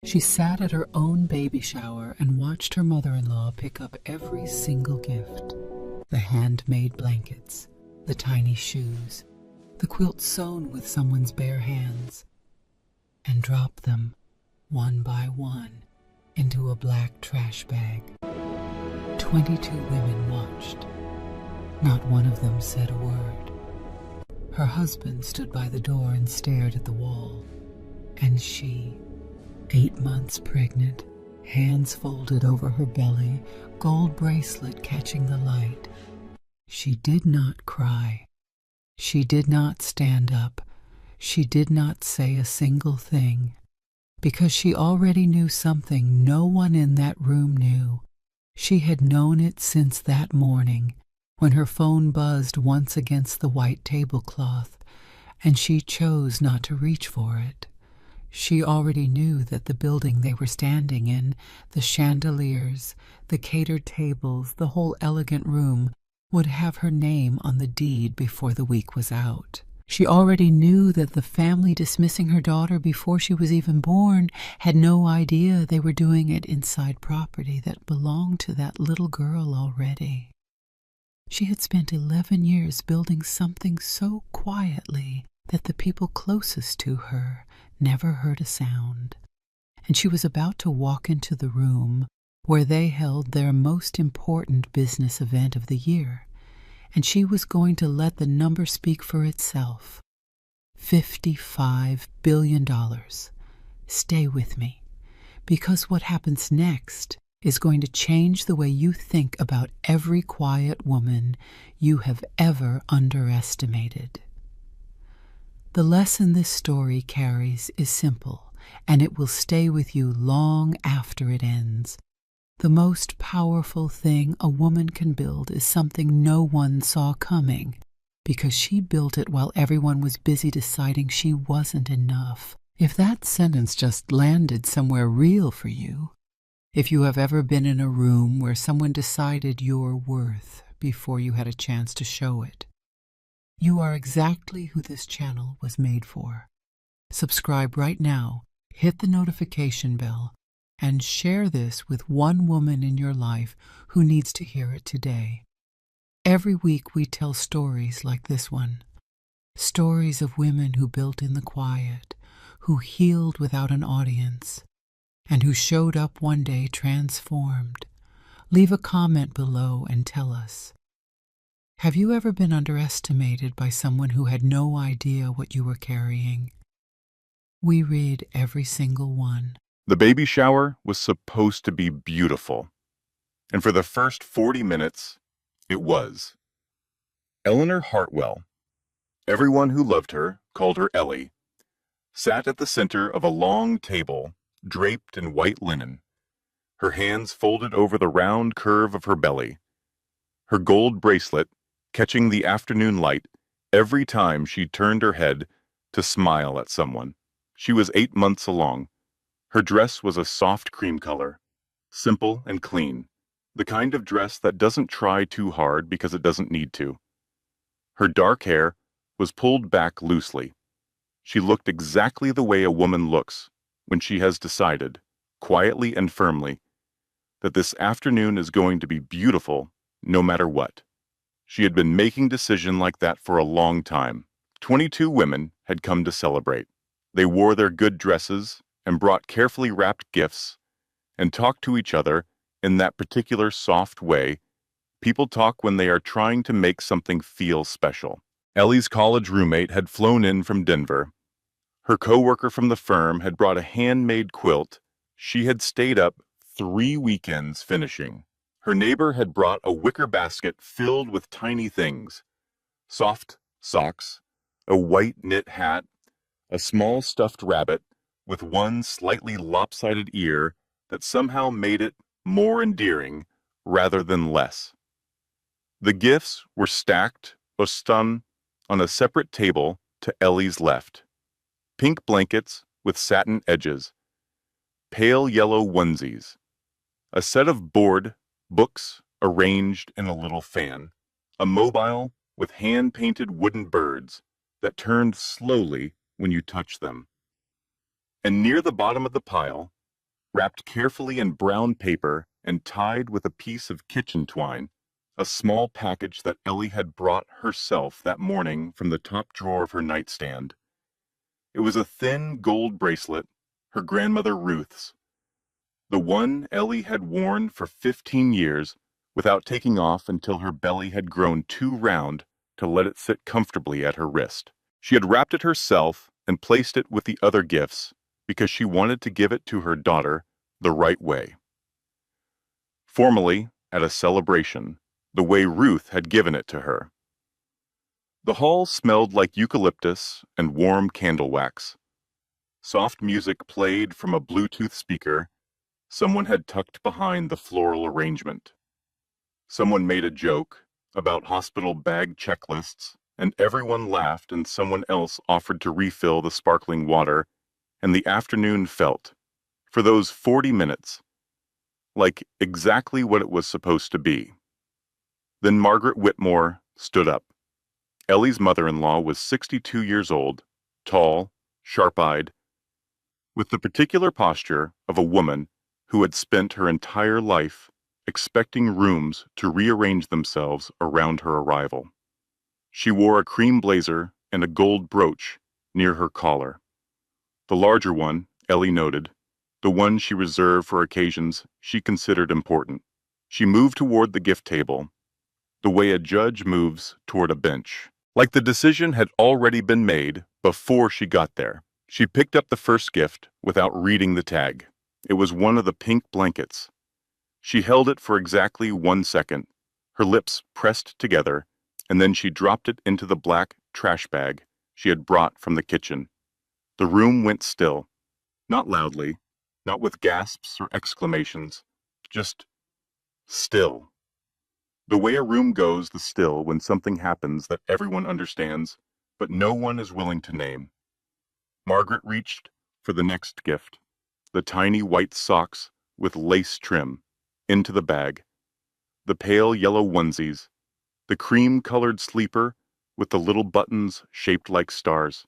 She sat at her own baby shower and watched her mother-in-law pick up every single gift. The handmade blankets, the tiny shoes, the quilt sewn with someone's bare hands, and drop them, one by one, into a black trash bag. 22 women watched. Not one of them said a word. Her husband stood by the door and stared at the wall. And she, 8 months pregnant, hands folded over her belly, gold bracelet catching the light. She did not cry. She did not stand up. She did not say a single thing, because she already knew something no one in that room knew. She had known it since that morning, when her phone buzzed once against the white tablecloth, and she chose not to reach for it. She already knew that the building they were standing in, the chandeliers, the catered tables, the whole elegant room, would have her name on the deed before the week was out. She already knew that the family dismissing her daughter before she was even born had no idea they were doing it inside property that belonged to that little girl already. She had spent 11 years building something so quietly that the people closest to her never heard a sound, and she was about to walk into the room where they held their most important business event of the year, and she was going to let the number speak for itself. $55 billion. Stay with me, because what happens next is going to change the way you think about every quiet woman you have ever underestimated. The lesson this story carries is simple, and it will stay with you long after it ends. The most powerful thing a woman can build is something no one saw coming, because she built it while everyone was busy deciding she wasn't enough. If that sentence just landed somewhere real for you, if you have ever been in a room where someone decided your worth before you had a chance to show it, you are exactly who this channel was made for. Subscribe right now, hit the notification bell, and share this with one woman in your life who needs to hear it today. Every week we tell stories like this one. Stories of women who built in the quiet, who healed without an audience, and who showed up one day transformed. Leave a comment below and tell us. Have you ever been underestimated by someone who had no idea what you were carrying? We read every single one. The baby shower was supposed to be beautiful, and for the first 40 minutes, it was. Eleanor Hartwell, everyone who loved her called her Ellie, sat at the center of a long table draped in white linen, her hands folded over the round curve of her belly, her gold bracelet catching the afternoon light every time she turned her head to smile at someone. She was 8 months along. Her dress was a soft cream color, simple and clean, the kind of dress that doesn't try too hard because it doesn't need to. Her dark hair was pulled back loosely. She looked exactly the way a woman looks when she has decided, quietly and firmly, that this afternoon is going to be beautiful no matter what. She had been making decisions like that for a long time. 22 women had come to celebrate. They wore their good dresses and brought carefully wrapped gifts and talked to each other in that particular soft way people talk when they are trying to make something feel special. Ellie's college roommate had flown in from Denver. Her coworker from the firm had brought a handmade quilt she had stayed up 3 weekends finishing. Her neighbor had brought a wicker basket filled with tiny things: soft socks, a white knit hat, a small stuffed rabbit with one slightly lopsided ear that somehow made it more endearing rather than less. The gifts were stacked or stun on a separate table to Ellie's left. Pink blankets with satin edges, pale yellow onesies, a set of board books arranged in a little fan, a mobile with hand-painted wooden birds that turned slowly when you touched them. And near the bottom of the pile, wrapped carefully in brown paper and tied with a piece of kitchen twine, a small package that Ellie had brought herself that morning from the top drawer of her nightstand. It was a thin gold bracelet, her grandmother Ruth's, the one Ellie had worn for 15 years without taking off until her belly had grown too round to let it sit comfortably at her wrist. She had wrapped it herself and placed it with the other gifts because she wanted to give it to her daughter the right way. Formally, at a celebration, the way Ruth had given it to her. The hall smelled like eucalyptus and warm candle wax. Soft music played from a Bluetooth speaker someone had tucked behind the floral arrangement. Someone made a joke about hospital bag checklists, and everyone laughed, and someone else offered to refill the sparkling water, and the afternoon felt, for those 40 minutes, like exactly what it was supposed to be. Then Margaret Whitmore stood up. Ellie's mother-in-law was 62 years old, tall, sharp-eyed, with the particular posture of a woman who had spent her entire life expecting rooms to rearrange themselves around her arrival. She wore a cream blazer and a gold brooch near her collar. The larger one, Ellie noted, the one she reserved for occasions she considered important. She moved toward the gift table, the way a judge moves toward a bench. Like the decision had already been made before she got there. She picked up the first gift without reading the tag. It was one of the pink blankets. She held it for exactly 1 second, her lips pressed together, and then she dropped it into the black trash bag she had brought from the kitchen. The room went still, not loudly, not with gasps or exclamations, just still. The way a room goes the still when something happens that everyone understands, but no one is willing to name. Margaret reached for the next gift, the tiny white socks with lace trim, into the bag, the pale yellow onesies, the cream-colored sleeper with the little buttons shaped like stars,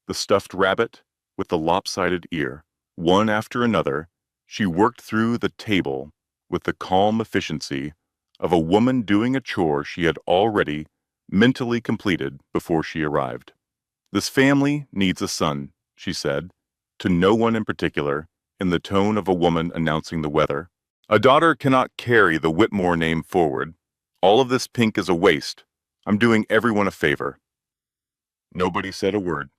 the stuffed rabbit with the lopsided ear. One after another, she worked through the table with the calm efficiency of a woman doing a chore she had already mentally completed before she arrived. "This family needs a son," she said, to no one in particular, in the tone of a woman announcing the weather. "A daughter cannot carry the Whitmore name forward. All of this pink is a waste. I'm doing everyone a favor." Nobody said a word.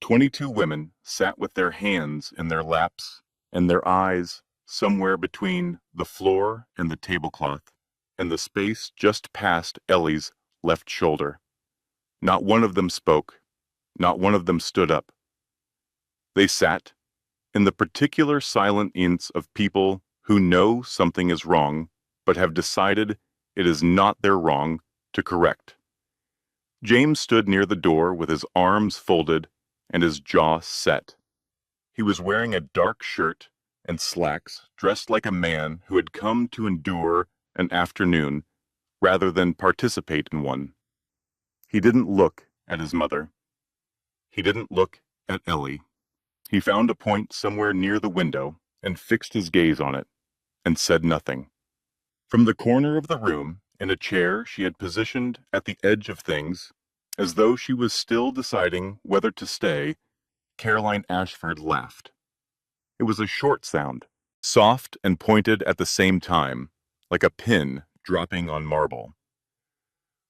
22 women sat with their hands in their laps and their eyes somewhere between the floor and the tablecloth and the space just past Ellie's left shoulder. Not one of them spoke. Not one of them stood up. They sat in the particular silent inch of people who know something is wrong, but have decided it is not their wrong to correct. James stood near the door with his arms folded and his jaw set. He was wearing a dark shirt and slacks, dressed like a man who had come to endure an afternoon rather than participate in one. He didn't look at his mother. He didn't look at Ellie. He found a point somewhere near the window and fixed his gaze on it, and said nothing. From the corner of the room, in a chair she had positioned at the edge of things, as though she was still deciding whether to stay, Caroline Ashford laughed. It was a short sound, soft and pointed at the same time, like a pin dropping on marble.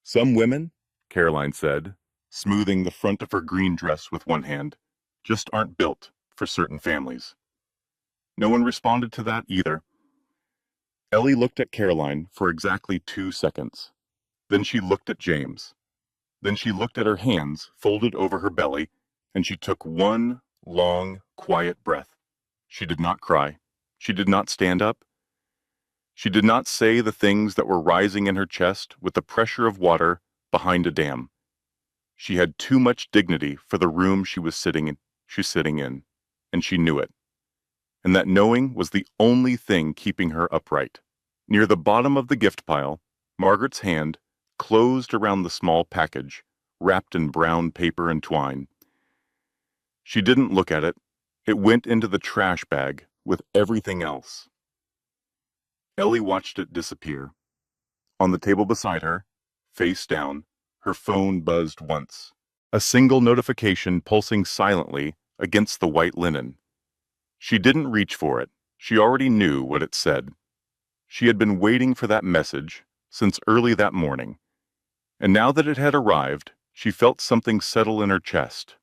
"Some women," Caroline said, smoothing the front of her green dress with one hand, "just aren't built for certain families." No one responded to that either. Ellie looked at Caroline for exactly 2 seconds. Then she looked at James. Then she looked at her hands folded over her belly, and she took one long, quiet breath. She did not cry. She did not stand up. She did not say the things that were rising in her chest with the pressure of water behind a dam. She had too much dignity for the room she was sitting in, and she knew it. And that knowing was the only thing keeping her upright. Near the bottom of the gift pile, Margaret's hand closed around the small package, wrapped in brown paper and twine. She didn't look at it. It went into the trash bag with everything else. Ellie watched it disappear. On the table beside her, face down, her phone buzzed once. A single notification pulsing silently against the white linen. She didn't reach for it. She already knew what it said. She had been waiting for that message since early that morning. And now that it had arrived, she felt something settle in her chest.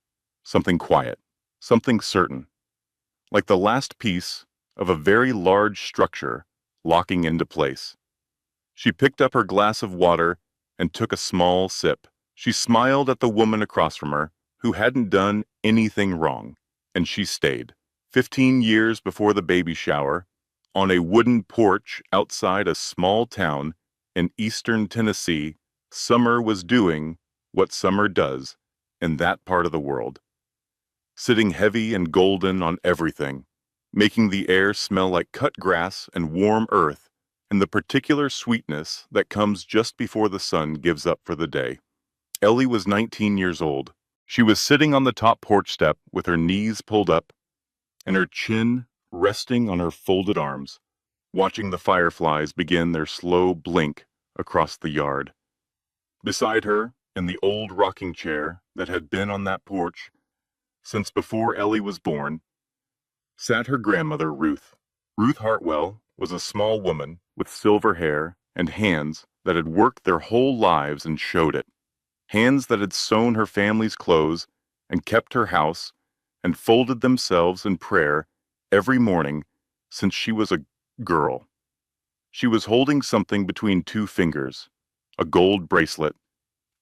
Something quiet. Something certain. Like the last piece of a very large structure locking into place. She picked up her glass of water and took a small sip. She smiled at the woman across from her, who hadn't done anything wrong, and she stayed. 15 years before the baby shower, on a wooden porch outside a small town in eastern Tennessee, summer was doing what summer does in that part of the world. Sitting heavy and golden on everything, making the air smell like cut grass and warm earth, and the particular sweetness that comes just before the sun gives up for the day. Ellie was 19 years old. She was sitting on the top porch step with her knees pulled up and her chin resting on her folded arms, watching the fireflies begin their slow blink across the yard. Beside her, in the old rocking chair that had been on that porch since before Ellie was born, sat her grandmother, Ruth. Ruth Hartwell was a small woman with silver hair and hands that had worked their whole lives and showed it. Hands that had sewn her family's clothes and kept her house and folded themselves in prayer every morning since she was a girl. She was holding something between two fingers, a gold bracelet,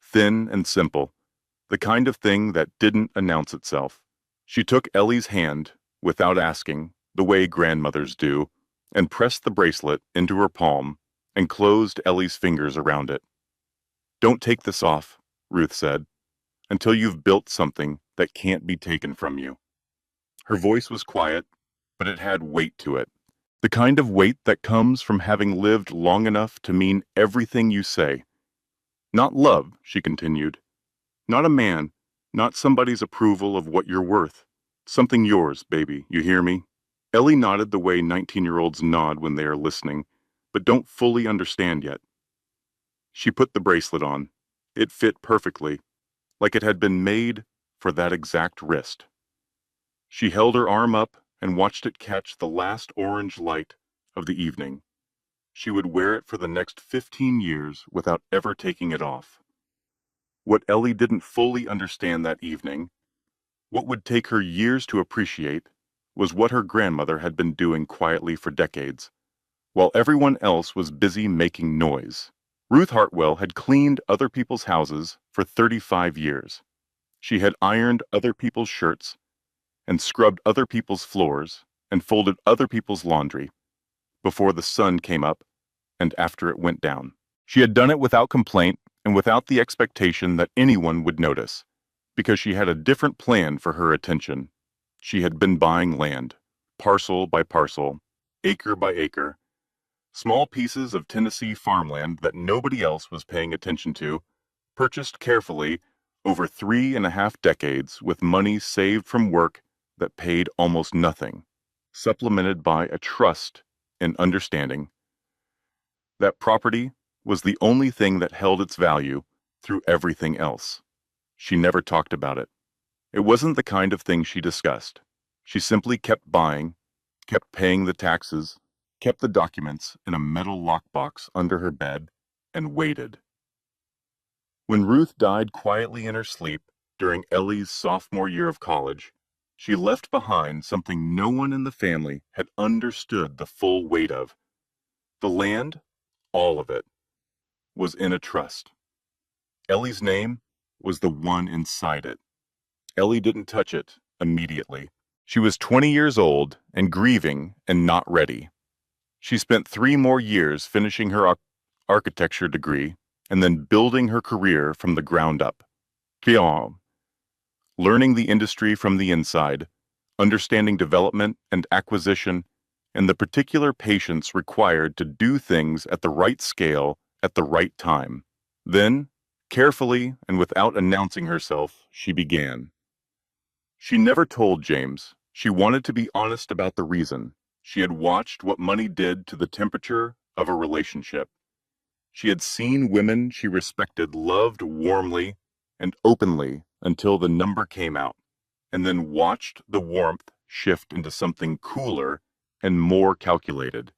thin and simple, the kind of thing that didn't announce itself. She took Ellie's hand, without asking, the way grandmothers do, and pressed the bracelet into her palm and closed Ellie's fingers around it. "Don't take this off," Ruth said, "until you've built something that can't be taken from you." Her voice was quiet, but it had weight to it. The kind of weight that comes from having lived long enough to mean everything you say. "Not love," she continued. "Not a man, not somebody's approval of what you're worth. Something yours, baby, you hear me?" Ellie nodded the way 19-year-olds nod when they are listening, but don't fully understand yet. She put the bracelet on. It fit perfectly, like it had been made for that exact wrist. She held her arm up and watched it catch the last orange light of the evening. She would wear it for the next 15 years without ever taking it off. What Ellie didn't fully understand that evening, what would take her years to appreciate, was what her grandmother had been doing quietly for decades, while everyone else was busy making noise. Ruth Hartwell had cleaned other people's houses for 35 years. She had ironed other people's shirts and scrubbed other people's floors and folded other people's laundry before the sun came up and after it went down. She had done it without complaint and without the expectation that anyone would notice, because she had a different plan for her attention. She had been buying land, parcel by parcel, acre by acre, small pieces of Tennessee farmland that nobody else was paying attention to, purchased carefully over 3.5 decades with money saved from work that paid almost nothing, supplemented by a trust and understanding that property was the only thing that held its value through everything else. She never talked about it. It wasn't the kind of thing she discussed. She simply kept buying, kept paying the taxes, kept the documents in a metal lockbox under her bed, and waited. When Ruth died quietly in her sleep during Ellie's sophomore year of college, she left behind something no one in the family had understood the full weight of. The land, all of it, was in a trust. Ellie's name was the one inside it. Ellie didn't touch it immediately. She was 20 years old and grieving and not ready. She spent 3 more years finishing her architecture degree and then building her career from the ground up. Learning the industry from the inside, understanding development and acquisition, and the particular patience required to do things at the right scale at the right time. Then, carefully and without announcing herself, she began. She never told James. She wanted to be honest about the reason. She had watched what money did to the temperature of a relationship. She had seen women she respected loved warmly and openly until the number came out, and then watched the warmth shift into something cooler and more calculated.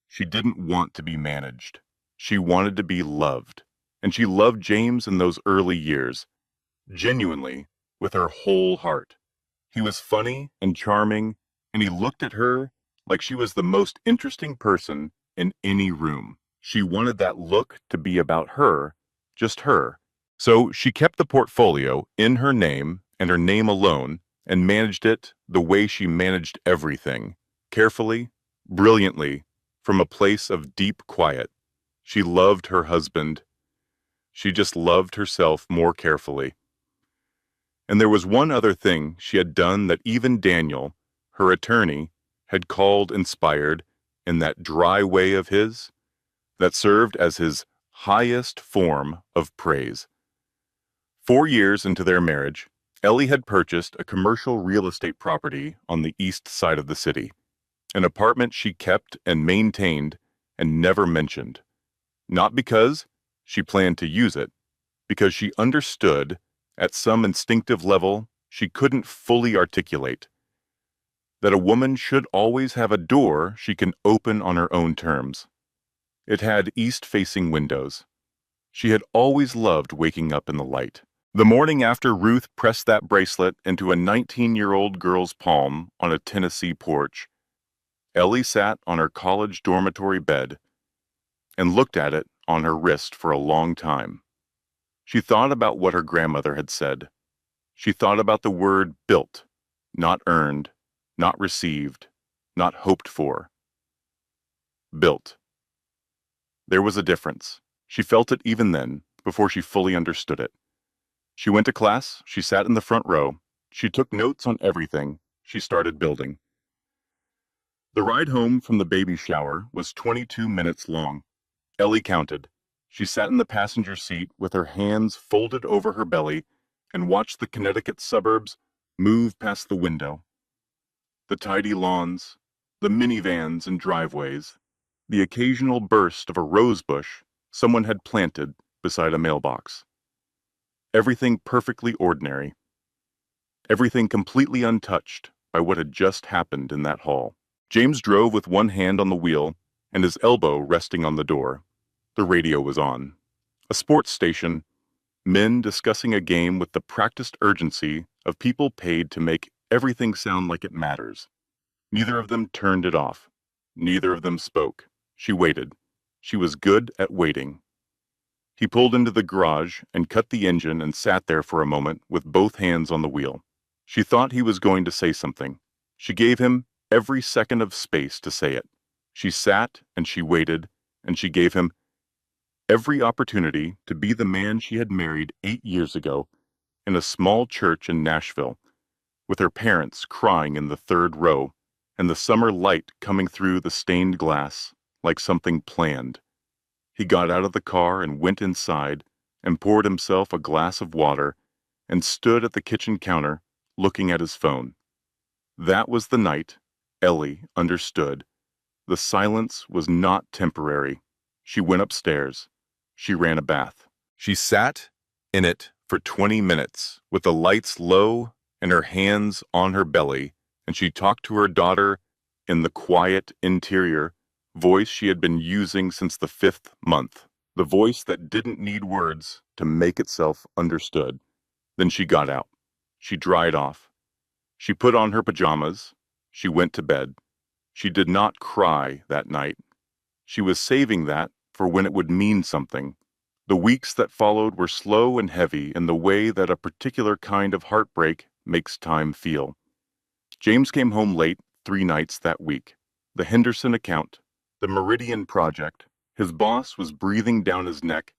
She didn't want to be managed. She wanted to be loved. And she loved James in those early years, genuinely, with her whole heart. He was funny and charming, and he looked at her like she was the most interesting person in any room. She wanted that look to be about her, just her. So she kept the portfolio in her name and her name alone and managed it the way she managed everything, carefully, brilliantly, from a place of deep quiet. She loved her husband. She just loved herself more carefully. And there was one other thing she had done that even Daniel, her attorney, had called inspired in that dry way of his that served as his highest form of praise. 4 years into their marriage, Ellie had purchased a commercial real estate property on the east side of the city, an apartment she kept and maintained and never mentioned. Not because she planned to use it, because she understood, at some instinctive level she couldn't fully articulate, that a woman should always have a door she can open on her own terms. It had east-facing windows. She had always loved waking up in the light. The morning after Ruth pressed that bracelet into a 19-year-old girl's palm on a Tennessee porch, Ellie sat on her college dormitory bed and looked at it on her wrist for a long time. She thought about what her grandmother had said. She thought about the word built, not earned, not received, not hoped for. Built. There was a difference. She felt it even then, before she fully understood it. She went to class, she sat in the front row, she took notes on everything, she started building. The ride home from the baby shower was 22 minutes long. Ellie counted. She sat in the passenger seat with her hands folded over her belly and watched the Connecticut suburbs move past the window. The tidy lawns, the minivans and driveways, the occasional burst of a rose bush someone had planted beside a mailbox. Everything perfectly ordinary. Everything completely untouched by what had just happened in that hall. James drove with one hand on the wheel and his elbow resting on the door. The radio was on. A sports station, men discussing a game with the practiced urgency of people paid to make everything sound like it matters. Neither of them turned it off. Neither of them spoke. She waited. She was good at waiting. He pulled into the garage and cut the engine and sat there for a moment with both hands on the wheel. She thought he was going to say something. She gave him every second of space to say it. She sat and she waited, and she gave him every opportunity to be the man she had married 8 years ago in a small church in Nashville, with her parents crying in the third row, and the summer light coming through the stained glass like something planned. He got out of the car and went inside and poured himself a glass of water and stood at the kitchen counter looking at his phone. That was the night Ellie understood. The silence was not temporary. She went upstairs. She ran a bath. She sat in it for 20 minutes with the lights low and her hands on her belly, and she talked to her daughter in the quiet interior voice she had been using since the 5th month, the voice that didn't need words to make itself understood. Then she got out. She dried off. She put on her pajamas. She went to bed. She did not cry that night. She was saving that for when it would mean something. The weeks that followed were slow and heavy in the way that a particular kind of heartbreak makes time feel. James came home late 3 nights that week. The Henderson account, the Meridian Project. His boss was breathing down his neck.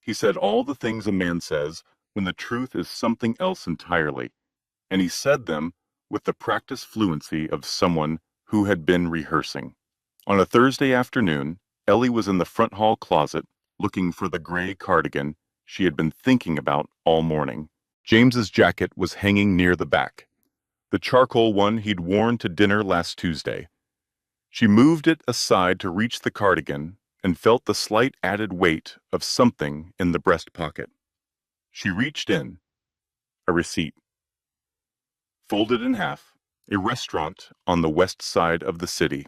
He said all the things a man says when the truth is something else entirely, and he said them with the practiced fluency of someone who had been rehearsing. On a Thursday afternoon, Ellie was in the front hall closet looking for the gray cardigan she had been thinking about all morning. James's jacket was hanging near the back, the charcoal one he'd worn to dinner last Tuesday. She moved it aside to reach the cardigan and felt the slight added weight of something in the breast pocket. She reached in. A receipt. Folded in half. A restaurant on the west side of the city.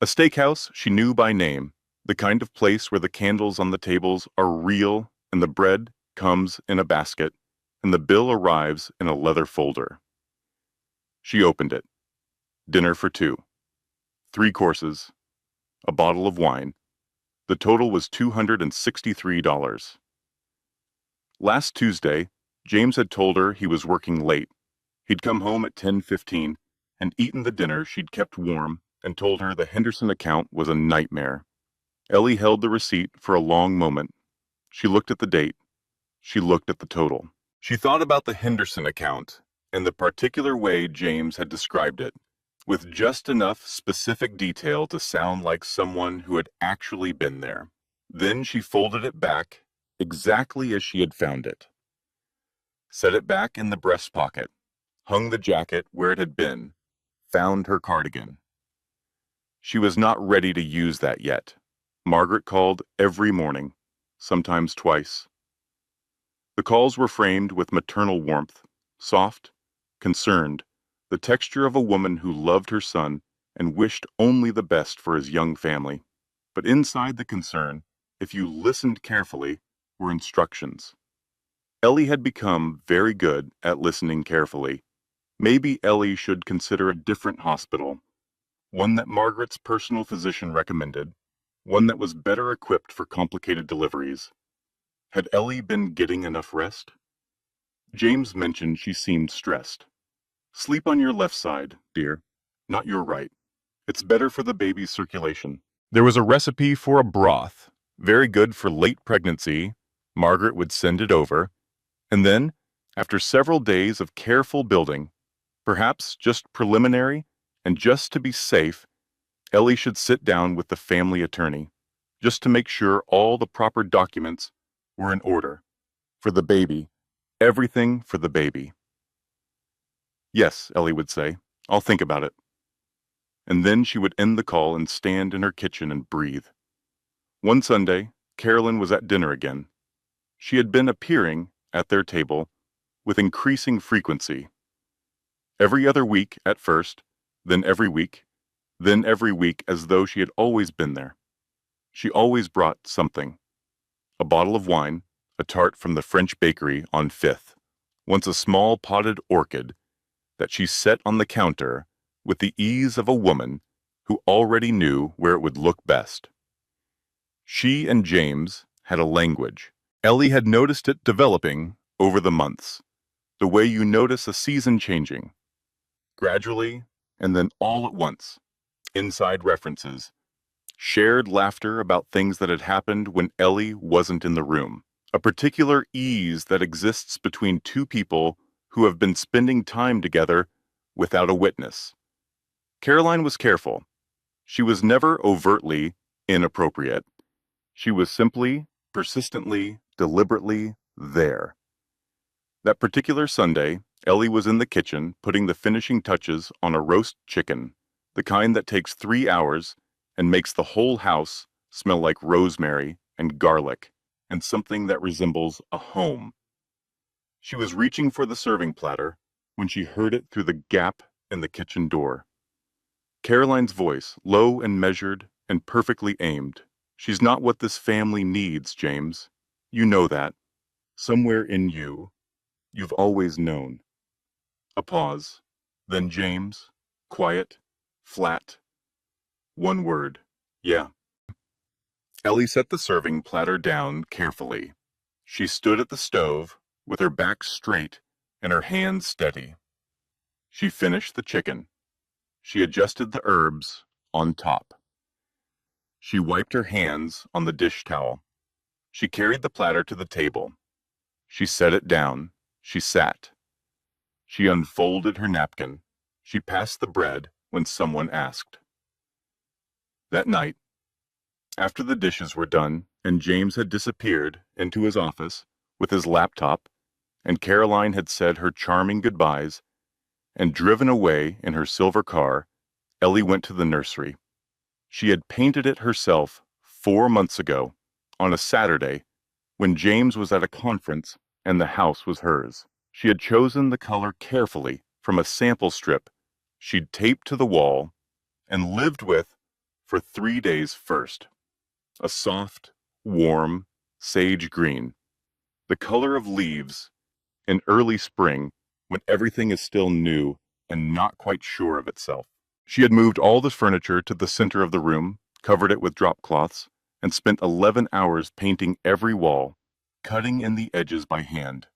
A steakhouse she knew by name, the kind of place where the candles on the tables are real and the bread comes in a basket and the bill arrives in a leather folder. She opened it. Dinner for two. 3 courses. A bottle of wine. The total was $263. Last Tuesday, James had told her he was working late. He'd come home at 10:15 and eaten the dinner she'd kept warm and told her the Henderson account was a nightmare. Ellie held the receipt for a long moment. She looked at the date. She looked at the total. She thought about the Henderson account and the particular way James had described it, with just enough specific detail to sound like someone who had actually been there. Then she folded it back exactly as she had found it. Set it back in the breast pocket, hung the jacket where it had been, found her cardigan. She was not ready to use that yet. Margaret called every morning, sometimes twice. The calls were framed with maternal warmth, soft, concerned, the texture of a woman who loved her son and wished only the best for his young family. But inside the concern, if you listened carefully, were instructions. Ellie had become very good at listening carefully. Maybe Ellie should consider a different hospital, one that Margaret's personal physician recommended, one that was better equipped for complicated deliveries. Had Ellie been getting enough rest? James mentioned she seemed stressed. Sleep on your left side, dear, not your right. It's better for the baby's circulation. There was a recipe for a broth, very good for late pregnancy. Margaret would send it over. And then, after several days of careful building, perhaps just preliminary, and just to be safe, Ellie should sit down with the family attorney, just to make sure all the proper documents were in order. For the baby. Everything for the baby. Yes, Ellie would say. I'll think about it. And then she would end the call and stand in her kitchen and breathe. One Sunday, Carolyn was at dinner again. She had been appearing at their table with increasing frequency. Every other week at first, then every week as though she had always been there. She always brought something. A bottle of wine, a tart from the French bakery on 5th, once a small potted orchid that she set on the counter with the ease of a woman who already knew where it would look best. She and James had a language. Ellie had noticed it developing over the months, the way you notice a season changing. Gradually, and then all at once. Inside references. Shared laughter about things that had happened when Ellie wasn't in the room. A particular ease that exists between two people who have been spending time together without a witness. Caroline was careful. She was never overtly inappropriate. She was simply, persistently, deliberately there. That particular Sunday, Ellie was in the kitchen putting the finishing touches on a roast chicken, the kind that takes 3 hours and makes the whole house smell like rosemary and garlic and something that resembles a home. She was reaching for the serving platter when she heard it through the gap in the kitchen door. Caroline's voice, low and measured and perfectly aimed. She's not what this family needs, James. You know that. Somewhere in you, you've always known. A pause. Then James, quiet, flat. One word. Yeah. Ellie set the serving platter down carefully. She stood at the stove with her back straight and her hands steady. She finished the chicken. She adjusted the herbs on top. She wiped her hands on the dish towel. She carried the platter to the table. She set it down. She sat. She unfolded her napkin. She passed the bread when someone asked. That night, after the dishes were done and James had disappeared into his office with his laptop and Caroline had said her charming goodbyes and driven away in her silver car, Ellie went to the nursery. She had painted it herself 4 months ago, on a Saturday, when James was at a conference and the house was hers. She had chosen the color carefully from a sample strip she'd taped to the wall and lived with for 3 days first. A soft, warm, sage green, the color of leaves in early spring when everything is still new and not quite sure of itself. She had moved all the furniture to the center of the room, covered it with drop cloths, and spent 11 hours painting every wall, cutting in the edges by hand,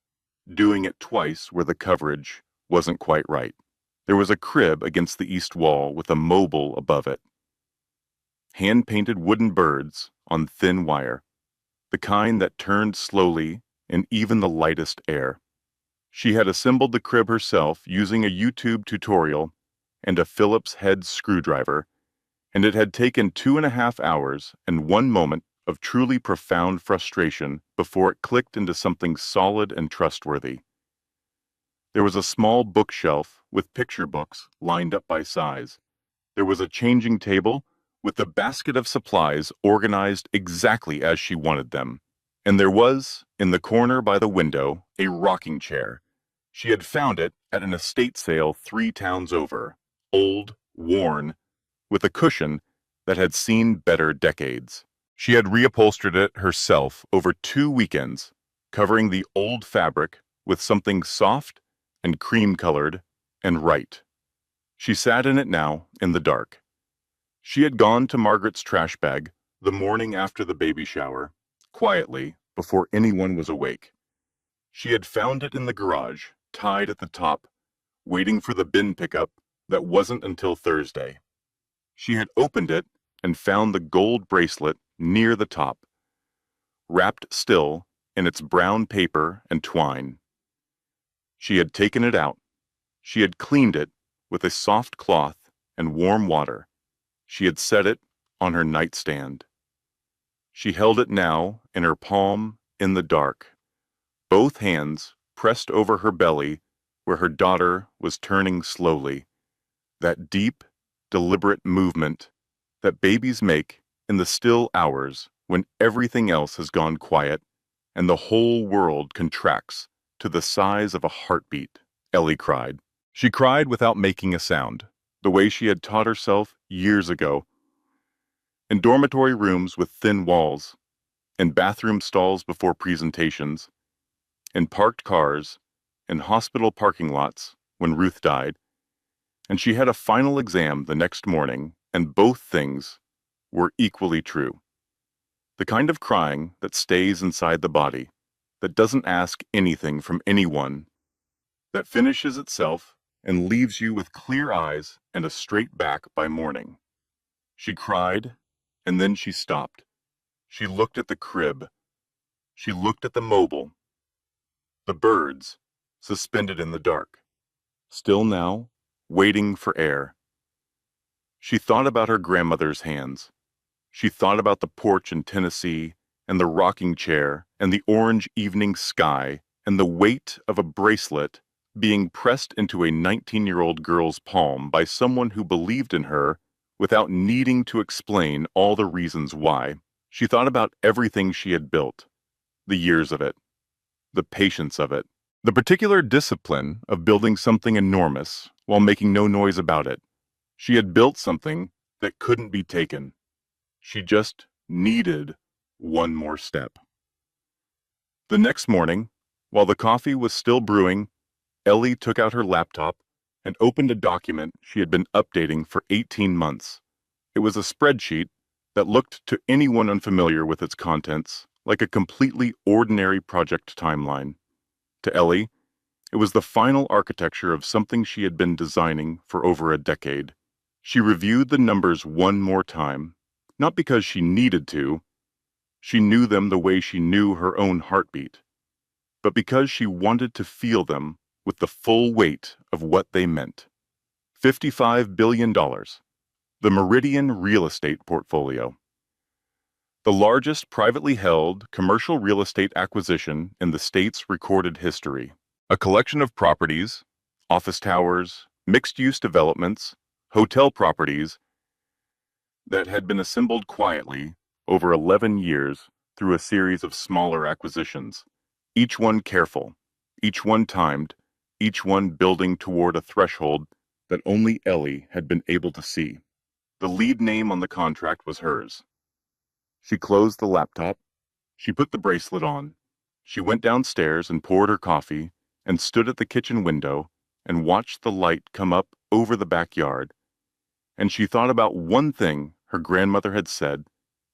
doing it twice where the coverage wasn't quite right. There was a crib against the east wall with a mobile above it. Hand-painted wooden birds on thin wire, the kind that turned slowly in even the lightest air. She had assembled the crib herself using a YouTube tutorial and a Phillips head screwdriver, and it had taken 2.5 hours and one moment of truly profound frustration before it clicked into something solid and trustworthy. There was a small bookshelf with picture books lined up by size. There was a changing table with the basket of supplies organized exactly as she wanted them. And there was, in the corner by the window, a rocking chair. She had found it at an estate sale 3 towns over, old, worn, with a cushion that had seen better decades. She had reupholstered it herself over 2 weekends, covering the old fabric with something soft and cream-colored and right. She sat in it now in the dark. She had gone to Margaret's trash bag the morning after the baby shower, quietly, before anyone was awake. She had found it in the garage, tied at the top, waiting for the bin pickup that wasn't until Thursday. She had opened it and found the gold bracelet near the top, wrapped still in its brown paper and twine. She had taken it out. She had cleaned it with a soft cloth and warm water. She had set it on her nightstand. She held it now in her palm in the dark, both hands pressed over her belly where her daughter was turning slowly. That deep, deliberate movement that babies make in the still hours when everything else has gone quiet and the whole world contracts to the size of a heartbeat. Ellie cried. She cried without making a sound, the way she had taught herself years ago. In dormitory rooms with thin walls, in bathroom stalls before presentations, in parked cars, in hospital parking lots when Ruth died, and she had a final exam the next morning, and both things were equally true. The kind of crying that stays inside the body, that doesn't ask anything from anyone, that finishes itself and leaves you with clear eyes and a straight back by morning. She cried, and then she stopped. She looked at the crib. She looked at the mobile. The birds, suspended in the dark, still now, waiting for air. She thought about her grandmother's hands. She thought about the porch in Tennessee, and the rocking chair, and the orange evening sky, and the weight of a bracelet being pressed into a 19-year-old girl's palm by someone who believed in her without needing to explain all the reasons why. She thought about everything she had built, the years of it, the patience of it, the particular discipline of building something enormous while making no noise about it. She had built something that couldn't be taken. She just needed one more step. The next morning, while the coffee was still brewing, Ellie took out her laptop and opened a document she had been updating for 18 months. It was a spreadsheet that looked to anyone unfamiliar with its contents like a completely ordinary project timeline. To Ellie, it was the final architecture of something she had been designing for over a decade. She reviewed the numbers one more time, not because she needed to. She knew them the way she knew her own heartbeat, but because she wanted to feel them with the full weight of what they meant. $55 billion, the Meridian real estate portfolio. The largest privately held commercial real estate acquisition in the state's recorded history. A collection of properties, office towers, mixed-use developments, hotel properties that had been assembled quietly over 11 years through a series of smaller acquisitions, each one careful, each one timed, each one building toward a threshold that only Ellie had been able to see. The lead name on the contract was hers. She closed the laptop. She put the bracelet on. She went downstairs and poured her coffee and stood at the kitchen window and watched the light come up over the backyard. And she thought about one thing her grandmother had said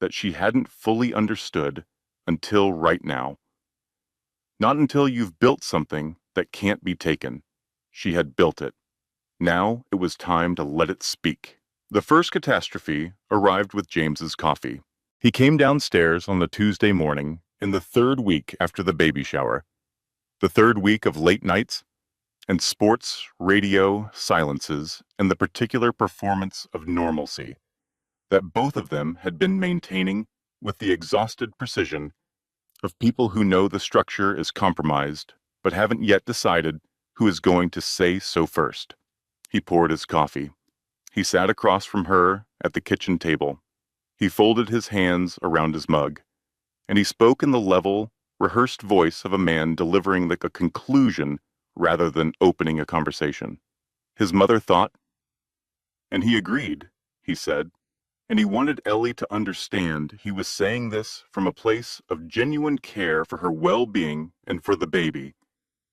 that she hadn't fully understood until right now. Not until you've built something that can't be taken. She had built it. Now it was time to let it speak. The first catastrophe arrived with James's coffee. He came downstairs on the Tuesday morning in the third week after the baby shower, the third week of late nights and sports, radio, silences, and the particular performance of normalcy that both of them had been maintaining with the exhausted precision of people who know the structure is compromised but haven't yet decided who is going to say so first. He poured his coffee. He sat across from her at the kitchen table. He folded his hands around his mug, and he spoke in the level, rehearsed voice of a man delivering a conclusion rather than opening a conversation. His mother thought, and he agreed, he said, and he wanted Ellie to understand he was saying this from a place of genuine care for her well-being and for the baby.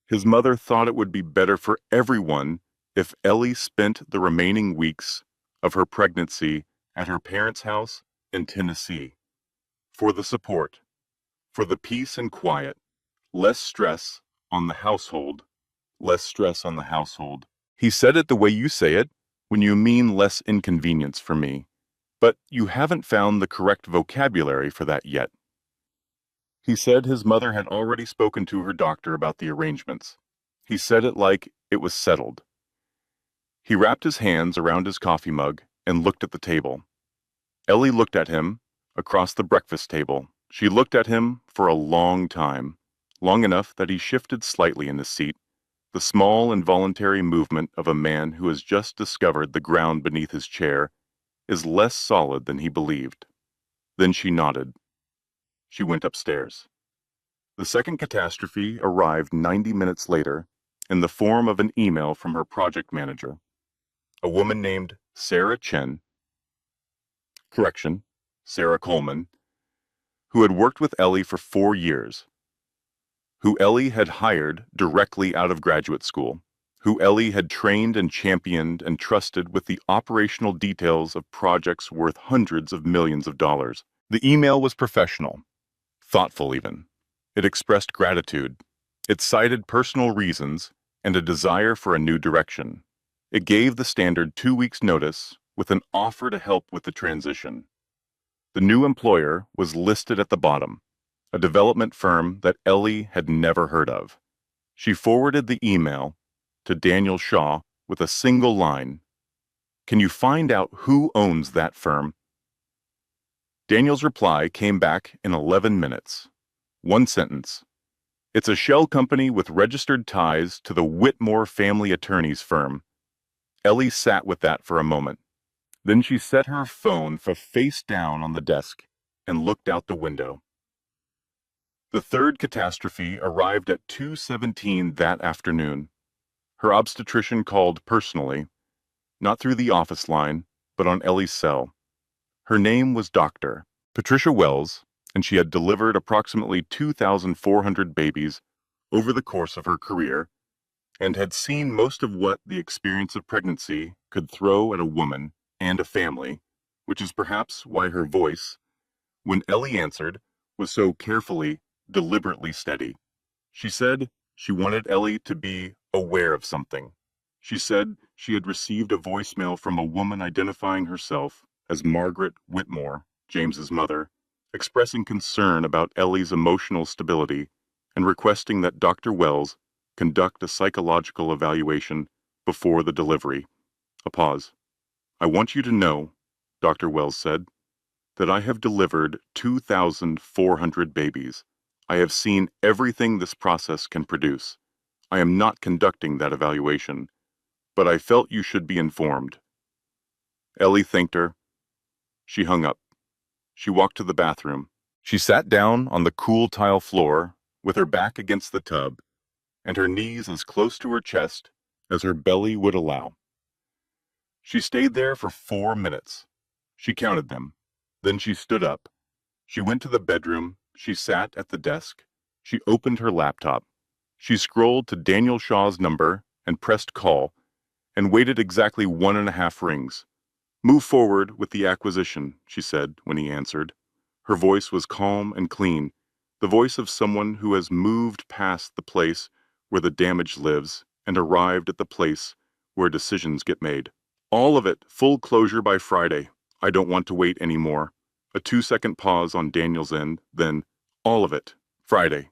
His mother thought it would be better for everyone if Ellie spent the remaining weeks of her pregnancy at her parents' house in Tennessee. For the support, for the peace and quiet, less stress on the household, less stress on the household. He said it the way you say it, when you mean less inconvenience for me. But you haven't found the correct vocabulary for that yet. He said his mother had already spoken to her doctor about the arrangements. He said it like it was settled. He wrapped his hands around his coffee mug and looked at the table. Ellie looked at him across the breakfast table. She looked at him for a long time, long enough that he shifted slightly in his seat, the small involuntary movement of a man who has just discovered the ground beneath his chair is less solid than he believed. Then she nodded. She went upstairs. The second catastrophe arrived 90 minutes later in the form of an email from her project manager, a woman named Sarah Coleman, who had worked with Ellie for 4 years, who Ellie had hired directly out of graduate school, who Ellie had trained and championed and trusted with the operational details of projects worth hundreds of millions of dollars. The email was professional, thoughtful even. It expressed gratitude. It cited personal reasons and a desire for a new direction. It gave the standard 2 weeks' notice with an offer to help with the transition. The new employer was listed at the bottom, a development firm that Ellie had never heard of. She forwarded the email to Daniel Shaw with a single line. Can you find out who owns that firm? Daniel's reply came back in 11 minutes. One sentence. It's a shell company with registered ties to the Whitmore family attorney's firm. Ellie sat with that for a moment. Then she set her phone face down on the desk and looked out the window. The third catastrophe arrived at 2:17 that afternoon. Her obstetrician called personally, not through the office line, but on Ellie's cell. Her name was Dr. Patricia Wells, and she had delivered approximately 2,400 babies over the course of her career, and had seen most of what the experience of pregnancy could throw at a woman and a family, which is perhaps why her voice, when Ellie answered, was so carefully, deliberately steady. She said she wanted Ellie to be aware of something. She said she had received a voicemail from a woman identifying herself as Margaret Whitmore, James's mother, expressing concern about Ellie's emotional stability and requesting that Dr. Wells conduct a psychological evaluation before the delivery. A pause. I want you to know, Dr. Wells said, that I have delivered 2,400 babies. I have seen everything this process can produce. I am not conducting that evaluation, but I felt you should be informed. Ellie thanked her. She hung up. She walked to the bathroom. She sat down on the cool tile floor with her back against the tub and her knees as close to her chest as her belly would allow. She stayed there for 4 minutes. She counted them. Then she stood up. She went to the bedroom. She sat at the desk. She opened her laptop. She scrolled to Daniel Shaw's number and pressed call and waited exactly 1.5 rings. "Move forward with the acquisition," she said when he answered. Her voice was calm and clean, the voice of someone who has moved past the place where the damage lives and arrived at the place where decisions get made. "All of it, full closure by Friday. I don't want to wait anymore." A 2-second pause on Daniel's end, then, "All of it, Friday."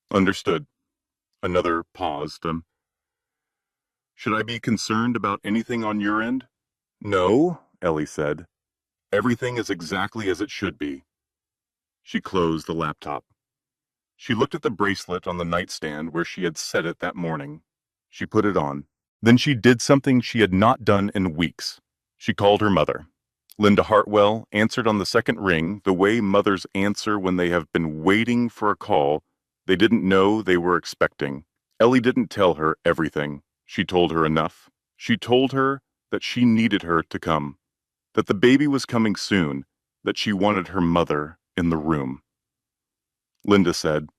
"Understood." Another pause. "Should I be concerned about anything on your end?" "No," Ellie said. "Everything is exactly as it should be." She closed the laptop. She looked at the bracelet on the nightstand where she had set it that morning. She put it on. Then she did something she had not done in weeks. She called her mother. Linda Hartwell answered on the second ring the way mothers answer when they have been waiting for a call they didn't know they were expecting. Ellie didn't tell her everything. She told her enough. She told her that she needed her to come, that the baby was coming soon, that she wanted her mother in the room. Linda said,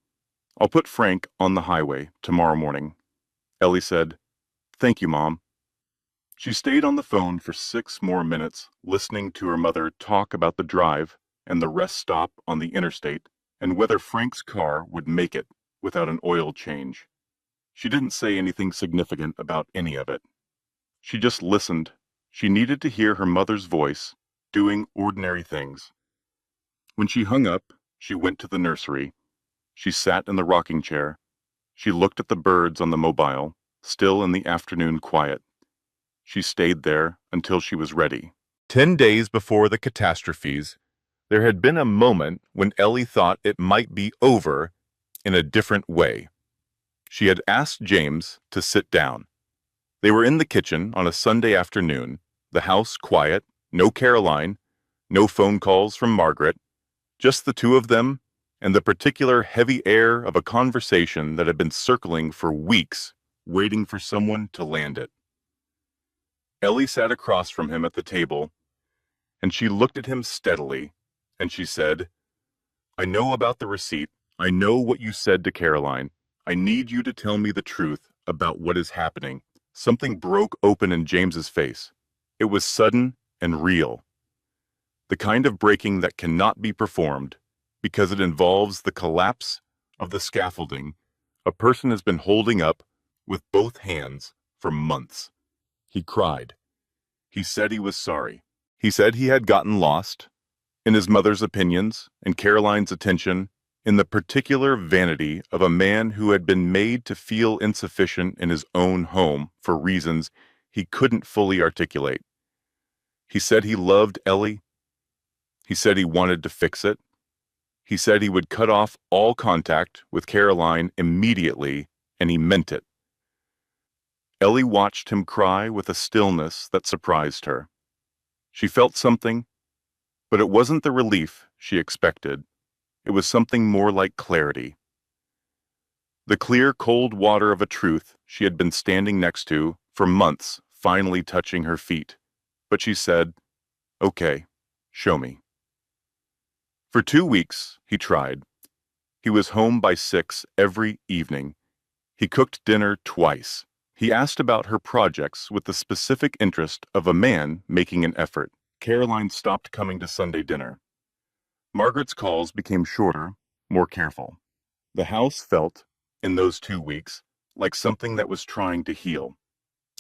"I'll put Frank on the highway tomorrow morning." Ellie said, "Thank you, Mom." She stayed on the phone for 6 more minutes, listening to her mother talk about the drive and the rest stop on the interstate and whether Frank's car would make it without an oil change. She didn't say anything significant about any of it. She just listened. She needed to hear her mother's voice, doing ordinary things. When she hung up, she went to the nursery. She sat in the rocking chair. She looked at the birds on the mobile, still in the afternoon quiet. She stayed there until she was ready. 10 days before the catastrophes, there had been a moment when Ellie thought it might be over in a different way. She had asked James to sit down. They were in the kitchen on a Sunday afternoon, the house quiet, no Caroline, no phone calls from Margaret, just the two of them and the particular heavy air of a conversation that had been circling for weeks, waiting for someone to land it. Ellie sat across from him at the table, and she looked at him steadily, and she said, "I know about the receipt. I know what you said to Caroline. I need you to tell me the truth about what is happening." Something broke open in James's face. It was sudden and real. The kind of breaking that cannot be performed because it involves the collapse of the scaffolding a person has been holding up with both hands for months. He cried. He said he was sorry. He said he had gotten lost in his mother's opinions and Caroline's attention, in the particular vanity of a man who had been made to feel insufficient in his own home for reasons he couldn't fully articulate. He said he loved Ellie. He said he wanted to fix it. He said he would cut off all contact with Caroline immediately, and he meant it. Ellie watched him cry with a stillness that surprised her. She felt something, but it wasn't the relief she expected. It was something more like clarity. The clear, cold water of a truth she had been standing next to for months finally touching her feet. But she said, "Okay, show me." For 2 weeks, he tried. He was home by 6 every evening. He cooked dinner twice. He asked about her projects with the specific interest of a man making an effort. Caroline stopped coming to Sunday dinner. Margaret's calls became shorter, more careful. The house felt, in those 2 weeks, like something that was trying to heal.